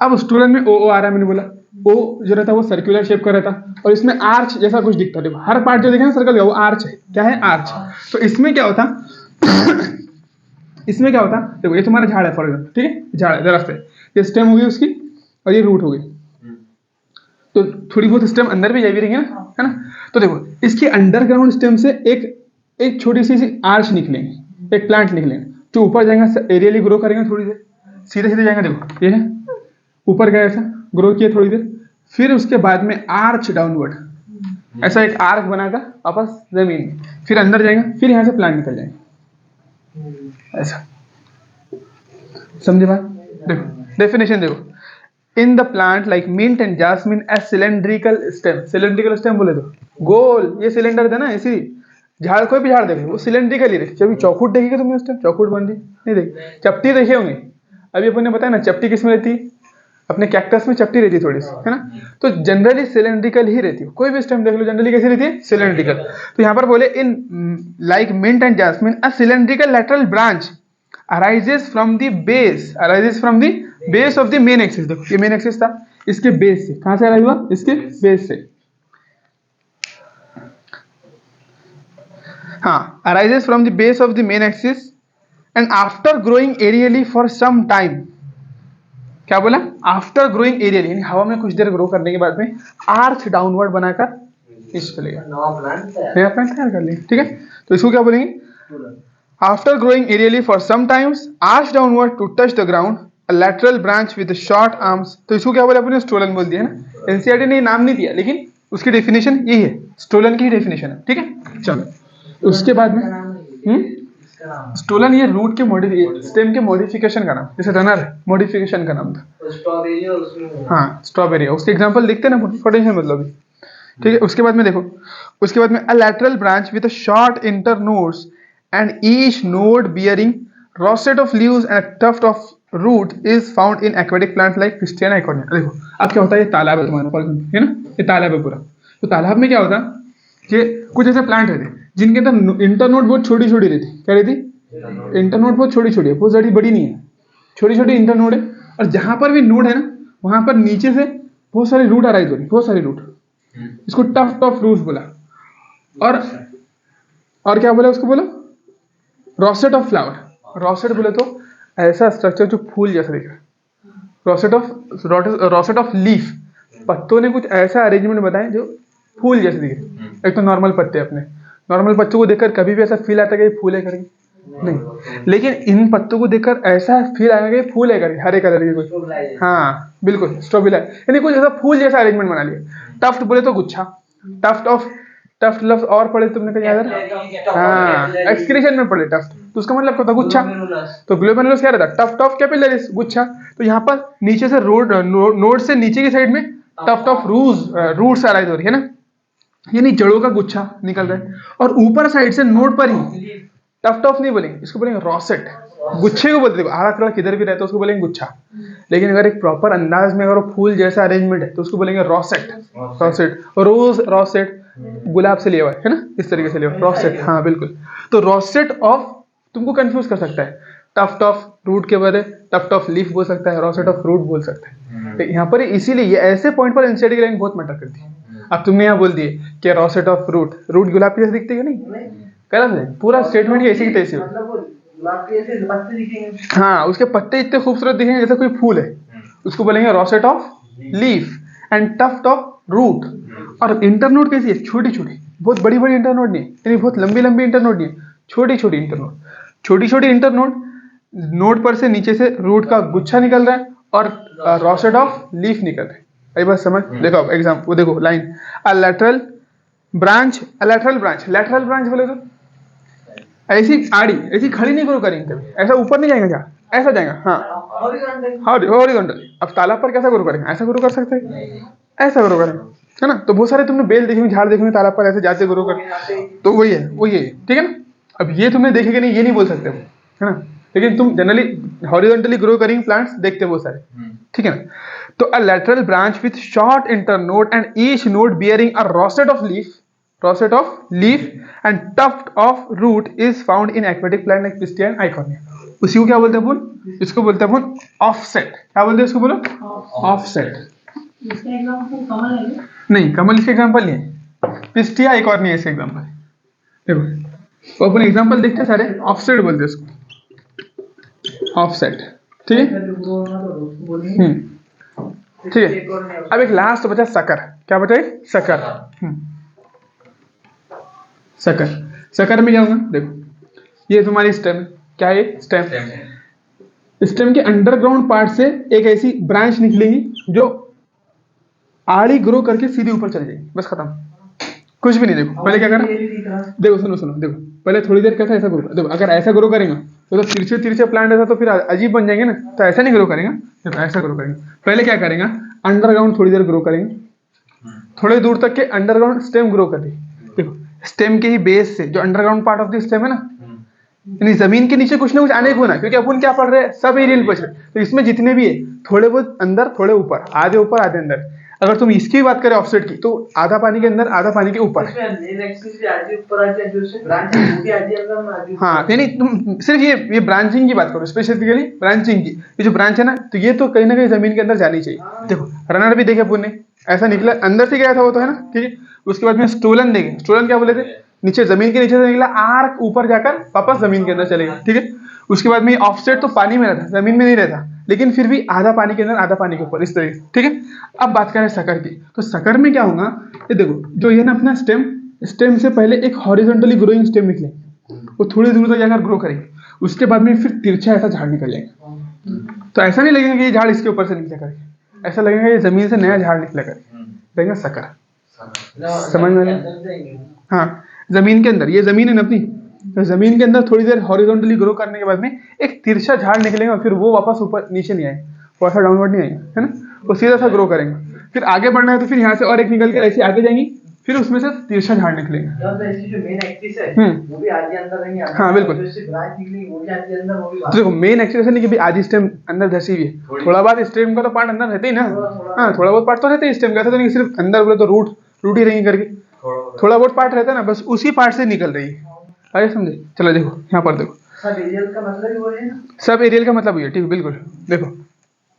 अब स्टूडेंट में ओ आ रहा है, मैंने बोला ओ जो रहता है वो सर्कुलर शेप का रहता, और इसमें आर्च जैसा कुछ दिखता है। देखो हर पार्ट जो देखे ना सर्कल का, वो आर्च है। क्या है? आर्च। तो इसमें क्या होता इसमें क्या होता, देखो ये तुम्हारा झाड़ है फॉर एग्जाम्पल, ठीक है, झाड़ है, दरख्त है, ये स्टेम हो गई उसकी और ये रूट हो गई, तो थोड़ी बहुत स्टेम अंदर भी जा भी रही है ना, तो देखो इसके अंडरग्राउंड स्टेम से एक छोटी सी आर्च निकलेंगे, एक प्लांट निकलेंगे, जो ऊपर जाएंगे, एरियली ग्रो करेंगे, थोड़ी देर सीधे सीधे जाएंगे। देखो ये है, ऊपर गया, ऐसा ग्रो किया थोड़ी देर, फिर उसके बाद में आर्च डाउनवर्ड, ऐसा एक आर्क बनाकर वापस जमीन में, फिर अंदर जाएंगे, फिर यहाँ से प्लांट निकल जाएंगे, ऐसा। समझे बात? देखो डेफिनेशन देखो, in the plant like mint and jasmine a cylindrical stem. Cylindrical stem बोले तो गोल, ये सिलेंडर था ना, इसी झाड़, कोई भी झाड़ देखे वो सिलेंड्रिकल ही रहे। जब चौखुट देखेगा तुमने उस टाइम, चौखुट बन रही नहीं देखी, चपटी देखे होंगे। अभी अपन ने बताया ना चपटी किसमें रहती है, अपने कैक्टस में चपटी रहती है थोड़ी सी, है ना, तो जनरली सिलेंड्रिकल ही रहती है। कोई भी स्टेम देख लो जनरली कैसी रहती है? सिलेंड्रिकल। तो यहाँ पर बोले in like mint and jasmine a cylindrical lateral branch arises from the base of the main axis। देखो ये मेन एक्सिस था, इसके बेस से, कहां से अराइज हुआ? इसके बेस से, हाँ, arises from the base of the main axis and after growing aerially for some time। क्या बोला? आफ्टर ग्रोइंग एरियली, यानी हवा में कुछ देर ग्रो करने के बाद में आर्च डाउनवर्ड बनाकर इस चलेगा, नया प्लांट तैयार कर लिया, ठीक है। तो इसको क्या बोलेंगे? After growing aerially for some times arch downward to touch the ground a lateral branch with short arms. तो इसको क्या बोले अपने? स्टोलन बोल दिया ना। एनसीईआरटी ने नाम नहीं दिया, लेकिन उसकी डेफिनेशन यही है, स्टोलन की ही डेफिनेशन है, ठीक है। चलो उसके बाद में स्टोलन ये रूट के स्टेम के मॉडिफिकेशन का नाम, जैसे रनर मॉडिफिकेशन का नाम था। हाँ स्ट्रॉबेरी, उसके एग्जांपल देखते ना, पोटेंशियल मतलब, ठीक है। उसके बाद में देखो, उसके बाद में a lateral branch with a short inter nodes and each node bearing rosette of leaves and tuft of root is found in aquatic plant like Christiana आइकोनिया। देखो अब क्या होता है, ये तालाब है तुम्हारा, है ना, ये तालाब है पूरा। तो तालाब में क्या होता कि कुछ ऐसे प्लांट रहते जिनके अंदर इंटरनोड बहुत छोटी छोटी रहती। क्या रहती? इंटरनोड बहुत छोटी छोटी है, बहुत ज्यादा बड़ी नहीं है, छोटी छोटी इंटरनोड है। और जहां पर भी नोड है ना, वहां पर नीचे से बहुत सारे रूट अराइज हो रही, बहुत सारे रूट, इसको टफ्ट ऑफ रूट्स बोला। और क्या बोला उसको? बोला रोसेट ऑफ फ्लावर, रॉसेट बोले तो ऐसा स्ट्रक्चर जो फूल जैसा दिख रहा है, रॉसेट ऑफ लीफ, पत्तों ने कुछ ऐसा अरेंजमेंट बताया जो फूल जैसे दिख रहे। एक तो नॉर्मल पत्ते, अपने नॉर्मल पत्तों को देखकर कभी भी ऐसा फील आता है कि ये फूल है करके, नहीं, लेकिन इन पत्तों को देखकर ऐसा फील आएगा कि फूल है करके, हरे कलर के कुछ, हाँ बिल्कुल स्ट्रॉबेरी, यानी कुछ ऐसा फूल जैसा अरेंजमेंट बना लिया। टफ्ट बोले तो गुच्छा, टफ्ट लफ्ज और पढ़े तुमने कहीं याद है? हाँ, एक्सक्रीशन में पढ़े टफ्ट, तो उसका मतलब क्या होता? गुच्छा। तो ग्लोमेरुलस क्या रहता? टफ्ट ऑफ कैपिलरीज, गुच्छा। तो यहाँ पर नीचे से नोड से नीचे की साइड में टफ्ट ऑफ रूट्स अराइज हो रही है ना, यानी जड़ों का गुच्छा निकल रहा है। और ऊपर साइड से नोड पर ही, टफ्ट ऑफ नहीं बोलेंगे, इसको बोलेंगे रॉसेट, गुच्छे को बोलते हैं। आधा कलर किधर भी रहता है उसको बोलेंगे गुच्छा, लेकिन अगर एक प्रॉपर अंदाज में अगर वो फूल जैसा अरेंजमेंट है तो उसको बोलेंगे रॉसेट। रोज रॉसेट, गुलाब से लिया हुआ है ना, इस तरीके से लिया हुआ रॉसेट, हाँ बिल्कुल। तो रॉसेट ऑफ तुमको कंफ्यूज कर सकता है, टफ्ट ऑफ रूट के बजाय टफ्ट ऑफ लीफ बोल सकता है, रॉसेट ऑफ रूट बोल सकता है। तो यहाँ पर इसीलिए ये ऐसे पॉइंट पर एनसीईआरटी की लाइन बहुत मैटर करती है। अब तुमने यहाँ बोल दिए कि रॉसेट ऑफ रूट गुलाब के जैसे दिखती है नहीं, गलत है, पूरा स्टेटमेंट ही ऐसी की तैसी हो। हाँ, उसके पत्ते इतने खूबसूरत दिखेंगे जैसे कोई फूल है, उसको बोलेंगे rosette of leaf and tuft of root. और इंटरनोड कैसी है? छोटी छोटी, बहुत बड़ी बड़ी इंटरनोड नहीं है, यानी बहुत लंबी लंबी इंटरनोड नहीं है, छोटी छोटी इंटरनोड। छोटी छोटी इंटरनोड, नोड पर से नीचे से रूट का गुच्छा निकल रहा है और रॉसेट ऑफ लीफ निकल रहा है। आई बात समझ? देखो अब एग्जाम, वो देखो लाइन, अ लैटरल ब्रांच, लैटरल ब्रांच बोले तो ऐसी आड़ी, ऐसी खड़ी नहीं ग्रो करेंगे कभी, ऐसा ऊपर नहीं जाएगा, क्या ऐसा जाएगा, हाँ हॉरिजॉन्टल। अब तालाब पर कैसा ग्रो करेंगे? ऐसा ग्रो कर सकते हैं, ऐसा ग्रो करेंगे, है ना। तो बहुत सारे तुमने बेल देखे, झाड़ देखे तालाब पर ऐसे जाते ग्रो कर, तो वही है, ठीक है ना। अब ये तुमने देखेगा नहीं, ये नहीं बोल सकते, है ना, लेकिन तुम जनरली हॉरिजॉन्टली ग्रो करिंग प्लांट्स देखते हो बहुत सारे, ठीक है ना। तो a lateral branch with short internode and each node bearing a rosette of leaf and tuft of root is found in aquatic plant like Pistia and आइकोनिया। उसी को क्या बोलते हैं अपन? इसको बोलते हैं अपन ऑफसेट। क्या बोलते हैं इसको? बोलो ऑफसेट। नहीं, कमल इसके एग्जांपल नहीं है, पिस्टिया आइकोनिया इसके एग्जांपल। देखो तो अपन एग्जांपल देखते हैं सारे, ऑफसेट बोलते हैं इसको, ऑफसेट, ठीक है। ठीक है, अब एक लास्ट बचा सकर। क्या बचा? सकर। सकर में क्या होगा? देखो ये तुम्हारी स्टेम, क्या है? स्टेम के अंडरग्राउंड पार्ट से एक ऐसी ब्रांच निकलेगी जो आड़ी ग्रो करके सीधे ऊपर चल जाएगी, बस खत्म, कुछ भी नहीं। देखो पहले क्या करा, देखो सुनो, देखो पहले थोड़ी देर कैसा ऐसा ग्रो, देखो अगर ऐसा ग्रो करेगा तो तिरछे प्लांट ऐसा तो फिर अजीब बन जाएंगे ना, तो ऐसा नहीं ग्रो करेगा। देखो ऐसा ग्रो करेंगे, पहले क्या करेगा, अंडरग्राउंड थोड़ी देर ग्रो करेंगे, थोड़े दूर तक के अंडरग्राउंड स्टेम ग्रो कर रही। देखो स्टेम के ही बेस से जो underground part of the stem है ना, यानी जमीन के नीचे कुछ ना कुछ आने को ना, क्योंकि अपन क्या पढ़ रहे हैं, सब एरियल बच रहे, तो इसमें जितने भी है थोड़े बहुत अंदर थोड़े ऊपर, आधे ऊपर आधे अंदर। अगर तुम इसकी बात करें ऑफसेट की, तो आधा पानी के अंदर आधा पानी के ऊपर। हाँ, यानी तुम सिर्फ ये ब्रांचिंग की बात करो, स्पेसिफिकली ब्रांचिंग की, ये जो ब्रांच है ना, तो ये तो कहीं ना कहीं जमीन के अंदर जानी चाहिए। देखो रनर भी देखे अपन ने, ऐसा निकला अंदर से गया था वो तो, है ना, ठीक है। उसके बाद में स्टोलन देखे, स्टोलन क्या बोले थे, नीचे जमीन के नीचे से निकला आर्क ऊपर जाकर वापस जमीन के अंदर चलेगा, ठीक है। उसके बाद में ऑफसेट तो पानी में रहता, जमीन में नहीं रहता, लेकिन फिर भी आधा पानी के अंदर आधा पानी के ऊपर, इस तरीके, ठीक है। अब बात करें सकर की, तो सकर में क्या होगा, ये देखो जो ये ना अपना स्टेम से पहले एक हॉरिजॉन्टली ग्रोइंग स्टेम निकले, वो थोड़ी दूर तक जाकर ग्रो करेंगे, उसके बाद में फिर तिरछा ऐसा झाड़ निकल जाएगा। तो ऐसा नहीं लगेगा कि ये झाड़ इसके ऊपर से निकले करके, ऐसा लगेगा ये जमीन से नया झाड़ निकले करके, देखेंगे सकर, समझ में? हाँ, जमीन के अंदर, ये जमीन है ना अपनी, तो जमीन के अंदर थोड़ी देर हॉरिजॉन्टली ग्रो करने के बाद में एक तिरछा झाड़ निकलेगा, और फिर वो वापस ऊपर नीचे नहीं आएगा, वो ऐसा डाउनवर्ड नहीं आएगा, है ना, वो सीधा सा ग्रो करेंगे। फिर आगे बढ़ना है तो फिर यहाँ से और एक निकल के ऐसे आगे जाएंगी, फिर उसमें से तिरछा झाड़ निकलेगा। हाँ बिल्कुल, देखो मेन एक्सिस नहीं कि आधी स्टेम अंदर धसी हुई है, थोड़ा बहुत स्टेम का तो पार्ट अंदर रहते ही ना, हाँ थोड़ा बहुत पार्ट तो रहते ही स्टेम का, तो नहीं सिर्फ अंदर बोले तो रूट ही रहेंगी करके, थोड़ा बहुत पार्ट रहता है ना, बस उसी पार्ट से निकल रही है, अरे समझे? चलो देखो यहाँ पर देखो, सब एरियल का मतलब ये, ठीक, बिल्कुल। देखो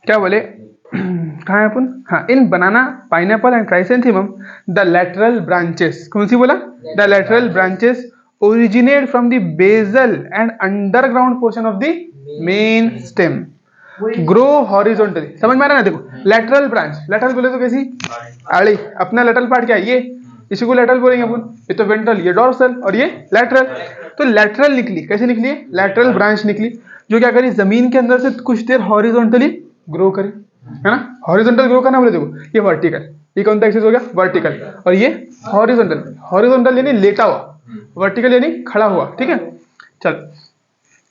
क्या बोले, कहाँ है अपन, हाँ, in banana, pineapple and chrysanthemum the lateral branches, कौन सी बोला, the lateral branches originate from the basal and underground portion of the main stem, grow horizontally. समझ में आ रहा है ना? देखो लेटरल ब्रांच, लेटरल बोले तो कैसी आड़ी, अपना लेटरल पार्ट क्या है ये, इसी को लेटरल बोलेंगे अपन, ये तो वेंट्रल, ये डोर्सल और ये लेटरल। तो लेटरल निकली, कैसे निकली है? लेटरल ब्रांच निकली, जो क्या करी, जमीन के अंदर से कुछ देर हॉरिजॉन्टली ग्रो करी, है ना? हॉरिजॉन्टल ग्रो करना बोले, देखो ये वर्टिकल, ये कौन सा एक्सिस हो गया? वर्टिकल, और ये हॉरिजॉन्टल, हॉरिजॉन्टल यानी लेटा हुआ, वर्टिकल यानी खड़ा हुआ, ठीक है? चल,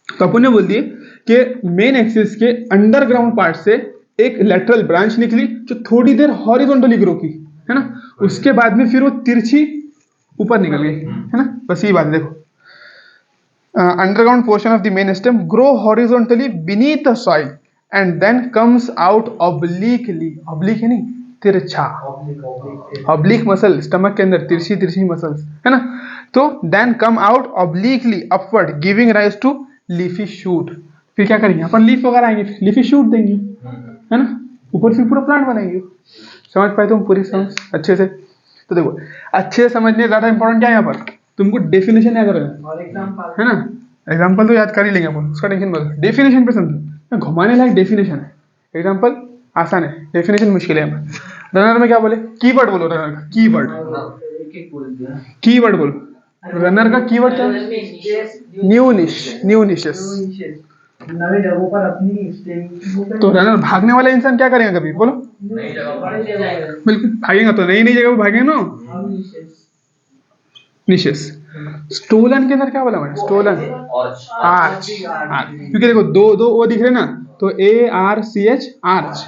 तो अपन ने बोल दिए कि मेन एक्सिस के अंडरग्राउंड पार्ट से एक लेटरल ब्रांच निकली जो थोड़ी देर हॉरिजॉन्टली ग्रो की, है ना? उसके बाद में फिर वो तिरछी ऊपर निकल गई, है ना? बस यही बात है, देखो underground portion of the main stem grow horizontally beneath the soil and then comes out obliquely, oblique है नहीं, तिरछा, ऑब्लिक मसल स्टमक के अंदर, तिरछी तिरछी मसल्स, है ना? तो then come out obliquely upward giving rise to leafy shoot. फिर क्या करेंगे अपन? लीफ वगैरह आएंगे, फिर लीफी शूट देंगे, है ना? ऊपर फिर पूरा प्लांट बनाएंगे। समझ पाए तुम पूरी समझ अच्छे से? तो देखो अच्छे से समझने ज्यादा इंपॉर्टेंट क्या है यहाँ पर, तुमको डेफिनेशन याद रखना, है ना? एग्जाम्पल तो याद कर ही लेंगे अपन, उसका टेंशन मत, डेफिनेशन पे समझो, घुमाने लायक डेफिनेशन है। एग्जाम्पल आसान है, डेफिनेशन मुश्किल है। रनर में क्या बोले? कीवर्ड बोलो, रनर का कीवर्ड, कीवर्ड बोलो। रनर का कीवर्ड क्या है? न्यू निश, न्यू निशेस। नई जगहों पर अपनी स्टेम। तो रनर भागने वाला इंसान क्या करेगा कभी? बोलो, नई जगह बिल्कुल भागेगा, तो नई नई जगह पर भागेगा ना, निशेस। स्टोलन के अंदर क्या बोला मैंने? स्टोलन, आर्च, क्योंकि देखो दो दो वो दिख रहे ना, तो ARCH, आर्च,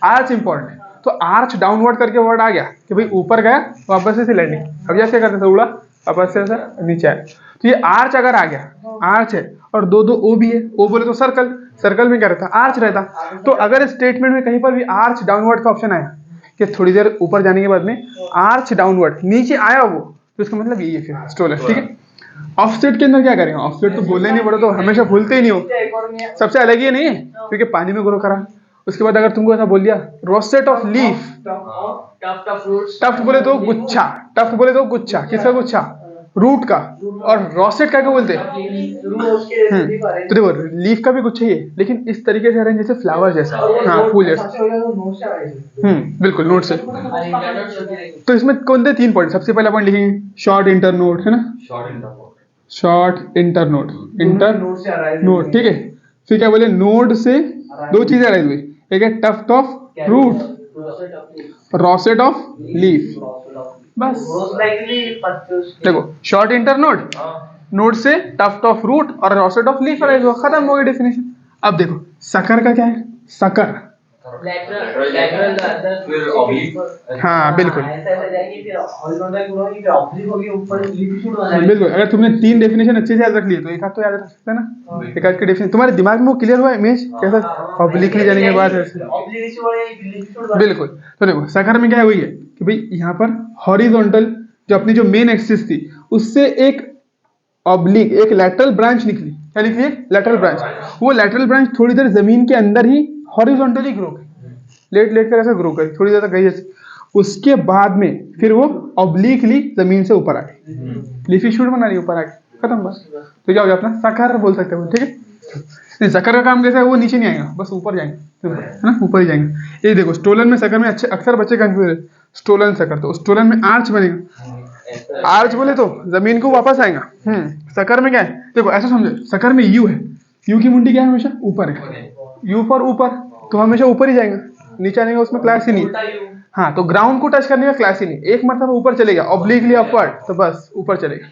आर्च इंपॉर्टेंट है। तो आर्च डाउनवर्ड करके वर्ड आ गया कि भाई ऊपर गया वापस से लैंडिंग। अब जैसे करते थे उड़ा, वापस से नीचे आया, तो ये आर्च अगर आ गया, आर्च है, और दो दो ओ भी है, ओ बोले तो सर्कल, सर्कल में क्या रहता? आर्च रहता। तो अगर स्टेटमेंट में कहीं पर भी आर्च डाउनवर्ड का ऑप्शन आया कि थोड़ी देर ऊपर जाने के बाद में आर्च डाउनवर्ड नीचे आया वो, तो इसका मतलब यही है फिर स्टोलन, ठीक है? ऑफसेट के अंदर क्या करेंगे? ऑफसेट तो बोलने नहीं पड़ा, तो हमेशा भूलते ही नहीं हो, सबसे अलग ही नहीं है, क्योंकि पानी में ग्रो करा। उसके बाद अगर तुमको ऐसा बोल दिया रोसेट ऑफ लीफ, टफ्ट बोले तो गुच्छा, टफ्ट बोले तो गुच्छा, किसका गुच्छा? रूट का। और रोसेट क्या बोलते हैं? तो देखो लीफ का भी गुच्छा ही है, लेकिन इस तरीके से अरेंज जैसे फ्लावर जैसा, हाँ फूल जैसा। बिल्कुल नोट से। तो इसमें कौन से 3 पॉइंट? सबसे पहला पॉइंट लिखेंगे शॉर्ट इंटर नोड, है ना? Short inter node, inter node, ठीक है? फिर क्या बोले? नोड से 2 चीजें अरेंज हुई, एक है tuft of root, rosette of leaf, बस। देखो शॉर्ट इंटर नोड, नोड से टफ्ट ऑफ रूट और रोसेट ऑफ लीफ अरेंज हुआ, खत्म हो गई डेफिनेशन। अब देखो सकर का क्या है? सकर, हाँ बिल्कुल बिल्कुल। अगर तुमने 3 डेफिनेशन अच्छे से याद रख लिए तो एक आध तो याद रख सकते हैं ना, एक आध के डेफिनेशन तुम्हारे दिमाग में वो क्लियर हुआ इमेज कैसा ऑब्लिकली जाने के बाद ऐसे, बिल्कुल। तो देखो सकर में क्या है? वही है कि भाई यहाँ पर हॉरिजॉन्टल जो अपनी जो मेन एक्सिस थी उससे एक ऑब्लिक, एक लैटरल ब्रांच निकली। क्या निकली? Lateral branch. वो लैटरल ब्रांच थोड़ी देर जमीन के अंदर ही हॉरिजॉन्टली ग्रो करी, लेट लेट कर ऐसा ग्रो करी, थोड़ी देर तक गई ऐसे। उसके बाद में फिर वो ऑब्लिकली जमीन से ऊपर आ गई, लीफी शूट बना रही, ऊपर आ गई, खत्म बस। तो क्या हो गया अपना सकर बोल सकते हो, ठीक है? सकर का काम कैसा है? वो नीचे नहीं आएगा, बस ऊपर जाएंगे, है ना? ऊपर ही जाएंगे। ये देखो स्टोलन में सकर में अच्छे अक्सर बच्चे कंफ्यूज है, स्टोलन सकर। तो स्टोलन में आर्च बनेगा, आर्च बोले तो जमीन को वापस आएगा। सकर में क्या है? देखो ऐसा समझो, सकर में यू है, यू की मुंडी क्या है? हमेशा ऊपर है, यू पर ऊपर, तो हमेशा ऊपर ही जाएगा, नीचे आने का उसमें क्लास ही नहीं। हाँ, तो ग्राउंड को टच करने का क्लास ही नहीं, एक मतलब ऊपर चलेगा ऑब्लिकली अपवर्ड, तो बस ऊपर चलेगा।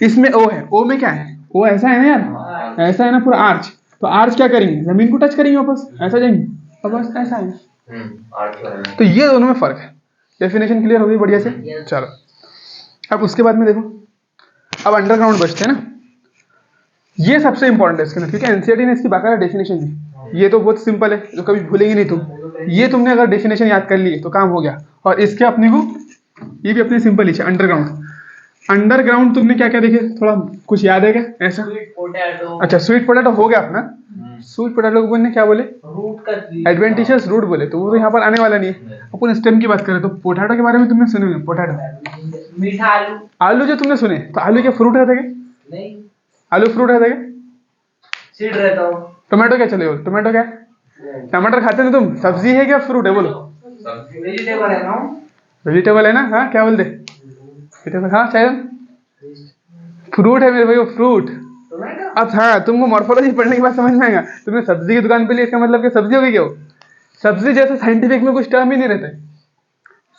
इसमें ओ है, ओ में क्या है? ओ ऐसा है ना यार, ऐसा है ना पूरा आर्च, तो आर्च क्या करेंगे? जमीन को टच करेंगे वापस, ऐसा जाएंगे, तो बस ऐसा है। तो ये दोनों में फर्क है। डेफिनेशन क्लियर हो गई बढ़िया से? चलो अब उसके बाद में देखो, अब अंडरग्राउंड बचते हैं ना, ये सबसे इंपॉर्टेंट है इसके अंदर, क्योंकि एनसीईआरटी ने इसकी बाकायदा डेफिनेशन दी। ये तो बहुत सिंपल है, जो कभी भूलेंगे नहीं तुम। ये तुमने अगर डेफिनेशन याद कर ली तो काम हो गया। और इसके अपने को ये भी अपने सिंपल ही है। अंडरग्राउंड, अंडरग्राउंड तुमने क्या क्या देखे? थोड़ा कुछ याद है क्या ऐसा? अच्छा स्वीट पोटैटो हो गया अपना। स्वीट पोटैटो को क्या बोले? रूट का एडवेंटिशियस रूट बोले, तो वो तो यहाँ पर आने वाला नहीं है। अपन स्टेम की बात करें तो पोटैटो के बारे में तुमने सुने होंगे, पोटैटो मीठा आलू, आलू जो तुमने सुने, तो आलू क्या फ्रूट रहता है क्या? नहीं, आलू फ्रूट रहता है क्या? सीड रहता हूँ। टोमेटो क्या चले, टोमेटो क्या है? टमाटर खाते ना तुम, सब्जी है क्या फ्रूट है बोलो? वेजिटेबल है ना? वेजिटेबल है ना? हाँ क्या बोलते? वेजिटेबल, हाँ शायद फ्रूट है मेरे भाई, फ्रूट। टोमेटो? अब हाँ, तुमको मॉर्फोलॉजी पढ़ने के बाद समझ में आएगा। तुमने सब्जी की दुकान पे ली, इसका मतलब कि सब्जी होगी क्या? सब्जी जैसे साइंटिफिक में कुछ टर्म ही नहीं रहता है।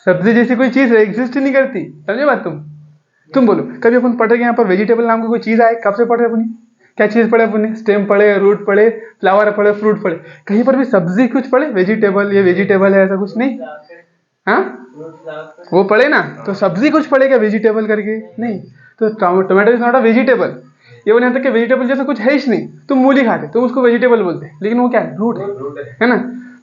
सब्जी जैसी कोई चीज एग्जिस्ट ही नहीं करती, समझे बात? तुम बोलो, कभी अपन पढ़े यहाँ पर वेजिटेबल नाम का कोई चीज आए? कब से पढ़ रहे अपनी? क्या चीज पढ़े अपने? स्टेम पढ़े, रूट पढ़े, फ्लावर पढ़े, फ्रूट पढ़े, कहीं पर भी सब्जी कुछ पढ़े? वेजिटेबल, ये वेजिटेबल है ऐसा कुछ नहीं। हाँ वो पढ़े ना, तो सब्जी कुछ पढ़े क्या वेजिटेबल करके? नहीं। तो tomato is not a vegetable. ये बोले तक कि वेजिटेबल जैसा कुछ है ही नहीं। तुम मूली खाते, तुम उसको वेजिटेबल बोलते, लेकिन वो क्या है? रूट है ना।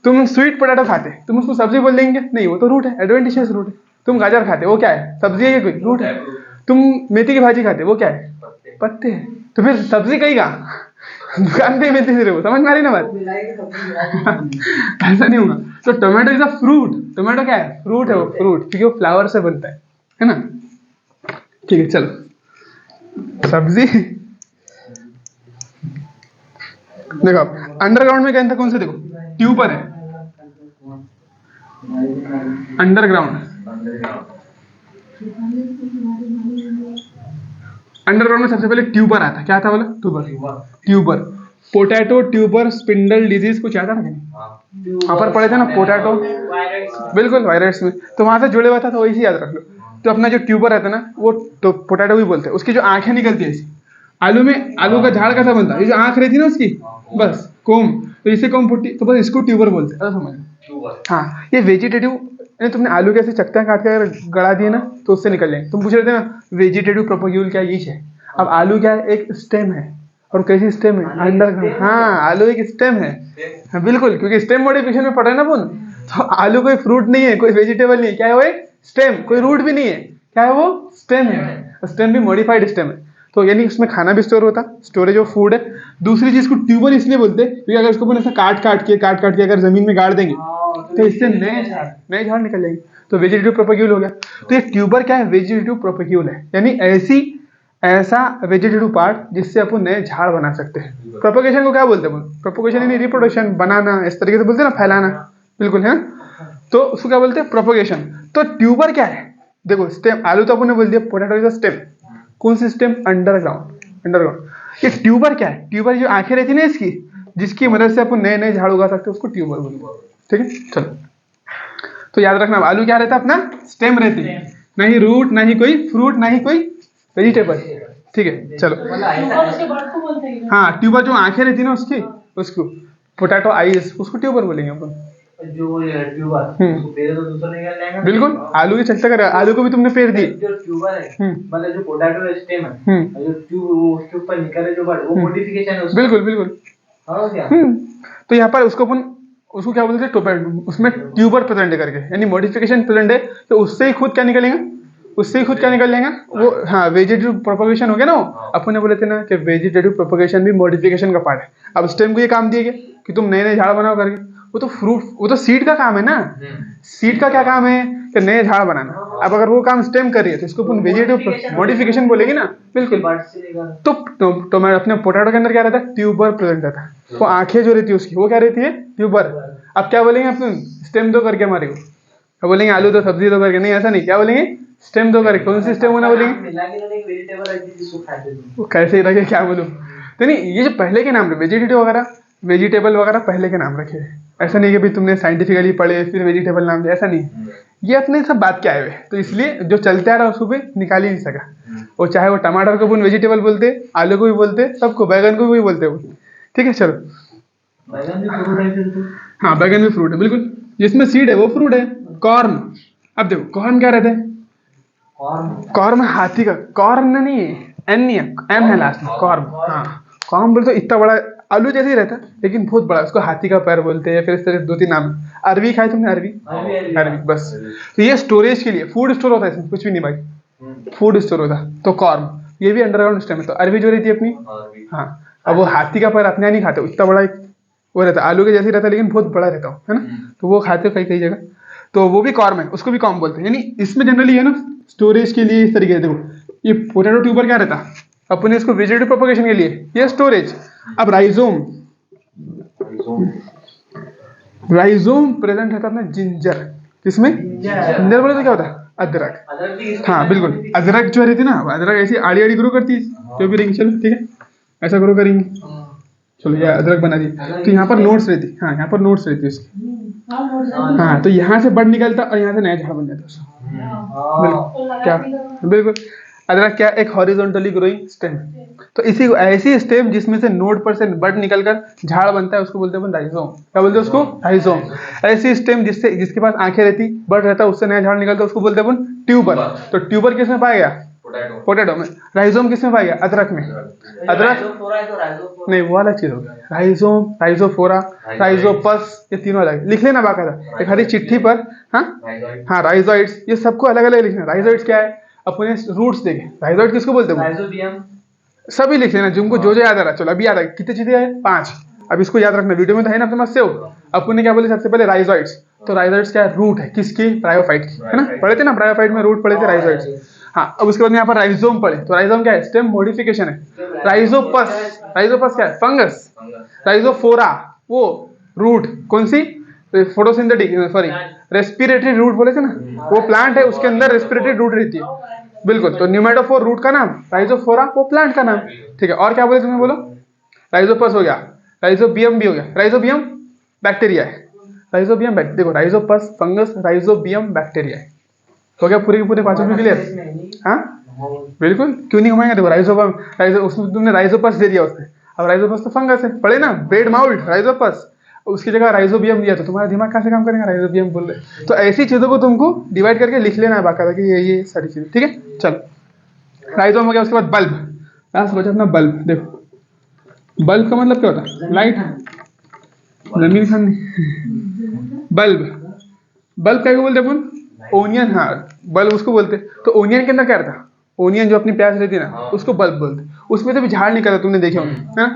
तुम स्वीट पोटैटो खाते, तुम उसको सब्जी बोल देंगे? नहीं, वो तो रूट है, एडवेंटिशियस रूट है। तुम गाजर खाते, वो क्या है? सब्जी है? कोई रूट है। तुम मेथी की भाजी खाते, वो क्या है? पत्ते है। तो फिर सब्जी कहीं का? दुकान पे मिलती सिर्फ, समझ में आ रही ना बात? ऐसा नहीं होगा। तो tomato is a fruit. Tomato क्या है? फ्रूट है, वो फ्रूट, क्योंकि वो फ्लावर से बनता है ना। ठीक है चलो, सब्जी देखो, अंडरग्राउंड में कहता कौन सा? देखो ट्यूबर है, अंडरग्राउंड। अंडरग्राउंड में सबसे पहले ट्यूबर आता है। क्या आता है बोला? Tuber. Tuber, potato tuber spindle disease कुछ आता ना? वहां पर पढ़े थे ना पोटैटो, बिल्कुल वायरस में, तो वहां से जुड़े हुआ था, तो वही याद रख लो। तो अपना जो ट्यूबर रहता है ना, वो तो पोटैटो भी बोलते हैं। उसकी जो आंखें निकलती है ऐसी, आलू में, आलू का झाड़ कैसा बनता है? ये जो आंख रहती है ना उसकी, बस कोम, तो इसे कोम फुटी, तो बस इसको ट्यूबर बोलते हैं, समझ? हाँ, ये वेजिटेटिव, तुमने आलू कैसे चकत्या काट के अगर गड़ा दिए ना, तो उससे निकल जाएंगे। तुम पूछ रहे थे ना वेजिटेटिव प्रोपोग्यूल क्या, ये है। अब आलू क्या है? एक स्टेम है। और कैसी स्टेम है? अंडरग्राउंड। हाँ, आलू एक स्टेम है। हाँ, बिल्कुल, क्योंकि स्टेम मॉडिफिकेशन में पढ़ रहे हैं ना अपन। तो आलू कोई फ्रूट नहीं है, कोई वेजिटेबल नहीं है, क्या है वो? एक स्टेम, कोई रूट भी नहीं है, क्या है वो? स्टेम है। स्टेम भी मॉडिफाइड स्टेम है। तो यानी उसमें खाना भी स्टोर होता, स्टोरेज ऑफ फूड है। दूसरी चीज को ट्यूबर इसलिए बोलते हैं क्योंकि अगर उसको अपन ऐसा काट काट के अगर जमीन में गाड़ देंगे, तो इससे नए झाड़ निकल जाएंगे। तो वेजिटेटिव प्रोपेग्यूल हो गया। तो ये ट्यूबर क्या है? वेजिटेटिव प्रोपेग्यूल है, यानी ऐसा वेजिटेटिव पार्ट जिससे अपन नए झाड़ बना सकते हैं। प्रोपेगेशन को क्या बोलते हैं? प्रोपेगेशन यानी रिप्रोडक्शन, बनाना, इस तरीके से बोलते हैं ना, फैलाना, बिल्कुल है। तो उसको क्या बोलते हैं? प्रोपेगेशन। तो ट्यूबर क्या है? देखो स्टेम, आलू तो अपन ने बोल दिया, पोटैटो इज अ स्टेम। कौन सी स्टेम? अंडरग्राउंड। अंडरग्राउंड। ये ट्यूबर क्या है? ट्यूबर जो आंखें रहती है ना इसकी, जिसकी मदद से अपन नए नए झाड़ उगा सकते हैं, उसको ट्यूबर बोलते हैं। ठीक है चलो, तो याद रखना, आलू क्या रहता है? अपना स्टेम रहती है, ना ही रूट, ना ही कोई फ्रूट, ना ही कोई वेजिटेबल। ठीक है चलो, हाँ ट्यूबर जो आंखें रहती है ना उसकी, उसको पोटैटो आईज, उसको ट्यूबर बोलेंगे अपन। जो ट्यूबर, उसको पेड़ तो दूसरा निकल जाएगा। बिल्कुल, आलू की चर्चा कर, आलू को भी तुमने पेड़ दी। जो ट्यूबर है, मतलब जो पोटैटो स्टेम है, जो ट्यूब उसके ऊपर निकले जो बर्ड, वो मॉडिफिकेशन है उसका। बिल्कुल बिल्कुल। हाँ क्या? तो यहाँ पर उसको अपन, उसको क्या बोलते हैं? टोपेटो, उसमें ट्यूबर प्रेजेंट करके, यानी मॉडिफिकेशन प्रेजेंट है, तो उससे ही खुद क्या निकलेगा? उससे ही खुद क्या निकल जाएगा वो? हाँ, वेजिटेटिव प्रोपगेशन हो गया ना वो। अपन ने बोले थे ना कि वेजिटेटिव प्रोपगेशन भी मॉडिफिकेशन का पार्ट है। अब स्टेम को ये काम दिया गया कि तुम नए नए झाड़ बनाओ करके, वो तो फ्रूट, वो तो सीड का काम है ना। सीड का क्या काम है? कि नए झाड़ बनाना। अब अगर वो काम स्टेम कर रही है, तो इसको अपन वेजिटेटिव मॉडिफिकेशन बोलेंगे ना। बिल्कुल। तो मैं अपने पोटैटो के अंदर क्या रहता है? ट्यूबर प्रेजेंट रहता है। वो आंखें जो रहती है उसकी, वो क्या रहती है? ट्यूबर। अब क्या बोलेंगे अपन? स्टेम दो करके हमारे को, अब बोलेंगे आलू दो, सब्जी दो करके, नहीं ऐसा नहीं, क्या बोलेंगे? स्टेम दो करके। कौन सी स्टेम होना बोलेंगे? वो कैसे ही रखे, क्या बोलूं? तो नहीं, ये जो पहले के नाम थे वेजिटेटिव वगैरह, वेजिटेबल वगैरह पहले के नाम रखे हैं। ऐसा नहीं कि भाई तुमने साइंटिफिकली पढ़े फिर वेजिटेबल नाम दिया, ऐसा नहीं। ये अपने सब बात क्या है, तो इसलिए जो चलते आ रहा उसको भी निकाल ही नहीं सका। वो चाहे वो टमाटर को भी वेजिटेबल बोलते, आलू को भी बोलते, सबको, बैगन को भी बोलते वो। ठीक है चलो, बैगन भी फ्रूट है फिर तो। हाँ बैगन भी फ्रूट है, बिल्कुल, जिसमें सीड है वो फ्रूट है। कॉर्न, अब देखो कॉर्न क्या रहता है? कॉर्न हाथी का, कॉर्न नहीं है, एन नहीं है, एम है लास्ट में, कॉर्न। हाँ, कॉर्न बोलते इतना बड़ा आलू जैसे ही रहता है, लेकिन बहुत बड़ा, उसको हाथी का पैर बोलते हैं। फिर इस तरह दो तीन नाम। अरवी खाई तुमने? अरवी, अरवी बस। तो ये स्टोरेज के लिए, फूड स्टोर होता है इसमें, कुछ भी नहीं भाई, फूड स्टोर होता है। तो कॉर्न ये भी अंडरग्राउंड स्टेम है। तो अरवी जो रहती है अपनी, हाँ, अब वो हाथी का पैर अपने यहाँ नहीं खाते, इतना बड़ा एक वो रहता है, आलू के जैसे रहता है, लेकिन बहुत बड़ा रहता है ना, तो वो खाते कई कई जगह। तो वो भी कॉर्म है, उसको भी कॉर्म बोलते हैं। यानी इसमें जनरली है ना, स्टोरेज के लिए इस तरीके से। देखो ये पोटैटो ट्यूबर क्या रहता है? अपने इसको वेजिटेटिव प्रोपगेशन के लिए, ये स्टोरेज। अब राइजोम, राइजोम प्रेजेंट रहता है अपना जिंजर, किसमें? जिंजर बोले तो क्या होता है? अदरक। हाँ बिल्कुल, अदरक जो रहती है ना, अदरक ऐसी आड़ी आड़ी ग्रो करती है, जो भी रहेंगे, चलो ठीक है, ऐसा ग्रो करेंगे, चलो ये अदरक बना दी। तो यहाँ पर नोट्स रहती, हाँ यहाँ पर नोट्स रहती है उसकी, हाँ तो यहाँ से बड निकलता और यहाँ से नया झाड़ बन जाता है। बिल्कुल क्या, बिल्कुल अदरक क्या, एक हॉरिजॉन्टली ग्रोइंग स्टेम। तो इसी को, ऐसी स्टेम जिसमें से नोड पर से बड निकलकर झाड़ बनता है, उसको बोलते हैं राइजोम। क्या बोलते हैं उसको? राइजोम। ऐसी स्टेम जिससे, जिसके पास आंखें रहती, बड रहता है, उससे नया झाड़ निकलता है, उसको बोलते हैं ट्यूबर। तो ट्यूबर किस में पाया गया? पोटैटो में। राइजोम किस में पाया गया? अदरक में। अदरक नहीं, वो अलग चीज होगी। राइजोम, राइजोफोरा, राइजोपस, ये तीनों अलग लिख लेना बाकायदा एक हरी चिट्ठी पर। हाँ हाँ, राइजोइड्स, ये सबको अलग अलग लिखना। राइजोइड्स क्या है? अपने रूट्स देखे, राइजोइड किसको बोलते हैं? सभी लिख लेना, जिनको जो जो याद आ रहा है। चलो अभी याद आ, कितनी चीजें हैं? 5। अब इसको याद रखना, वीडियो में तो है ना, समझते हो। अपन ने क्या बोले सबसे पहले? राइजोइड्स। तो राइजोइड्स क्या है? रूट है, किसकी? ब्रायोफाइट की, है ना, पढ़े थे ना ब्रायोफाइट में, रूट पढ़े थे राइजोइड्स। हाँ, अब उसके बाद यहाँ पर राइजोम पढ़े, तो राइजोम क्या है? स्टेम मॉडिफिकेशन है। राइजोपस, राइजोपस क्या है? फंगस। राइजोफोरा वो रूट, कौन सी? फोटोसिंथेटिक, सॉरी रेस्पिरेटरी रूट बोले थे ना, वो प्लांट है, उसके अंदर रेस्पिरेटरी रूट रहती है। बिल्कुल, तो न्यूमेटोफोर रूट का नाम, राइजोफोरा वो प्लांट का नाम, ठीक है। और क्या बोले तुम्हें? बोलो। राइजोपस हो गया, राइजोबियम भी हो गया। राइजोबियम बैक्टीरिया है, राइजोबियम देखो, राइजोपस फंगस, राइजोबियम बैक्टीरिया है। हो गया पूरे के पूरे 5 में क्लियर? हाँ बिल्कुल, क्यों नहीं घुमाएंगे? देखो राइजोबम, उसमें तुमने राइजोपस दे दिया उसने, अब राइजोपस तो फंगस है, पढ़े ना, ब्रेड माउल्ट राइजोपस, उसकी जगह राइजोबियम दिया, तो तुम्हारा दिमाग कहाँ से काम करेगा? राइजोबियम बोल रहे। तो ऐसी चीजों को तुमको डिवाइड करके लिख लेना है बाकायदा कि ये सारी चीजें, ठीक है। चलो राइजोम हो गया, उसके बाद बल्ब, लास्ट बचा अपना बल्ब। देखो बल्ब का मतलब क्या होता है? लाइट, जमीन खानी। बल्ब, बल्ब क्या बोलते अपन? ओनियन, हाँ बल्ब उसको बोलते। तो ओनियन के अंदर क्या रहता? ओनियन जो अपनी प्याज रहती है ना, उसको बल्ब बोलते। उसमें तो भी झाड़ निकलता, तुमने देखे होंगे, है?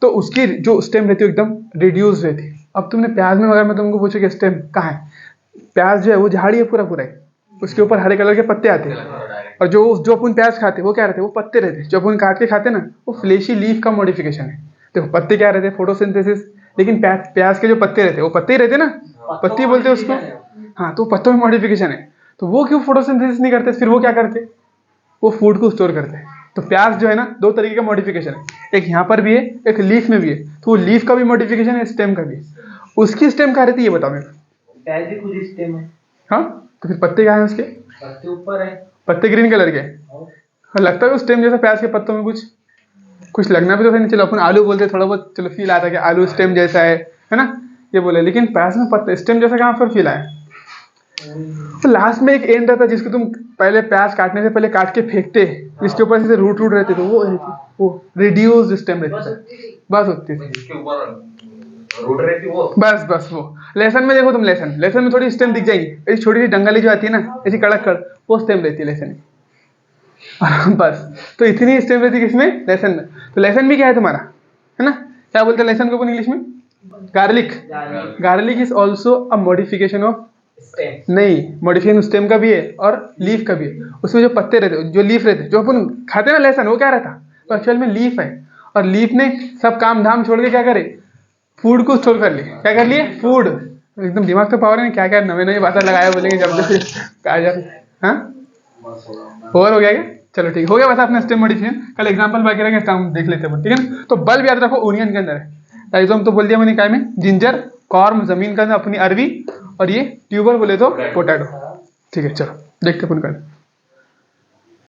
तो उसकी जो स्टेम रहती है एकदम रिड्यूस रहती है। अब तुमने प्याज में, अगर मैं तुमको पूछूं कि स्टेम कहाँ है, प्याज जो है वो झाड़ी है पूरा पूरा है, उसके ऊपर हरे कलर के पत्ते आते हैं, और जो जो अपन प्याज खाते हैं वो क्या रहते हैं? वो पत्ते रहते हैं, जो अपन काट के खाते हैं ना, वो फ्लेशी लीफ का मॉडिफिकेशन है। देखो पत्ते क्या रहते हैं? फोटोसिंथेसिस। लेकिन प्याज के जो पत्ते रहते हैं, वो पत्ते ही रहते हैं ना, पत्ती बोलते हैं उसको। हाँ, तो पत्तों में मॉडिफिकेशन है, तो वो क्यों फोटोसिंथेसिस नहीं करते? फिर वो क्या करते? वो फूड को स्टोर करते हैं। तो प्याज जो है ना, 2 तरीके का मॉडिफिकेशन है, एक यहाँ पर भी है, एक लीफ में भी है। तो वो लीफ का भी मॉडिफिकेशन है, स्टेम का भी। उसकी स्टेम कहाँ रहती है, ये बताओ मेरे को। प्याज भी खुद ही स्टेम है। हाँ, तो फिर पत्ते कहाँ हैं उसके? पत्ते ऊपर है, पत्ते ग्रीन कलर के। और लगता है स्टेम जैसा प्याज के पत्तों में कुछ कुछ लगना भी तो है नहीं। चलो अपन आलू बोलते, थोड़ा बहुत चलो फील आता है कि आलू स्टेम जैसा है ना, ये बोले। लेकिन प्याज में पत्ते स्टेम जैसा कहाँ पर फील आया? तो लास्ट में एक एंड रहता है, जिसको तुम पहले प्याज काटने से पहले काट के फेंकते, इसके ऊपर से रूट रहते, तो वो रिड्यूस्ड स्टेम रहती है, बस होती है, रूट रहती वो। बस बस वो। लेसन में देखो तुम, लेसन में थोड़ी स्टेम दिख जाएगी, ऐसी छोटी सी डंगाली जो आती है ना, ऐसी कड़क कड़, वो स्टेम रहती है लेसन में। बस, तो इतनी स्टेम रहती है किसमें? लेसन में। तो लेसन भी क्या है तुम्हारा, है ना? क्या बोलते हैं लेसन को अपन इंग्लिश में? Garlic. Garlic is also a modification of, नहीं, मॉडिफिकेशन स्टेम का भी है और लीफ का भी है। उसमें जो पत्ते रहते, जो लीफ रहते, जो अपन खाते ना लहसुन, वो क्या रहता? तो एक्चुअल में लीफ है, और लीफ ने सब काम धाम छोड़ के क्या करे? फूड को स्टोर कर लिए। क्या कर लिए? फूड। एकदम दिमाग तो पावर है, क्या क्या नवे नई बातें लगाया बोलेंगे जब कहा जाए। हाँ, ओवर हो गया क्या? चलो ठीक हो गया, बस अपना स्टेम मॉडिफिकेशन। कल एग्जांपल बाकी रहेगा, हम देख लेते हैं, ठीक है ना? तो बल्ब याद रखो ओनियन के अंदर है, राइजोम तो बोल दिया मैंने काय में, जिंजर, कॉर्म जमीन का अपनी अरवी, और ये ट्यूबर बोले तो पोटैटो। ठीक है, चलो देखते हैं अपन कल।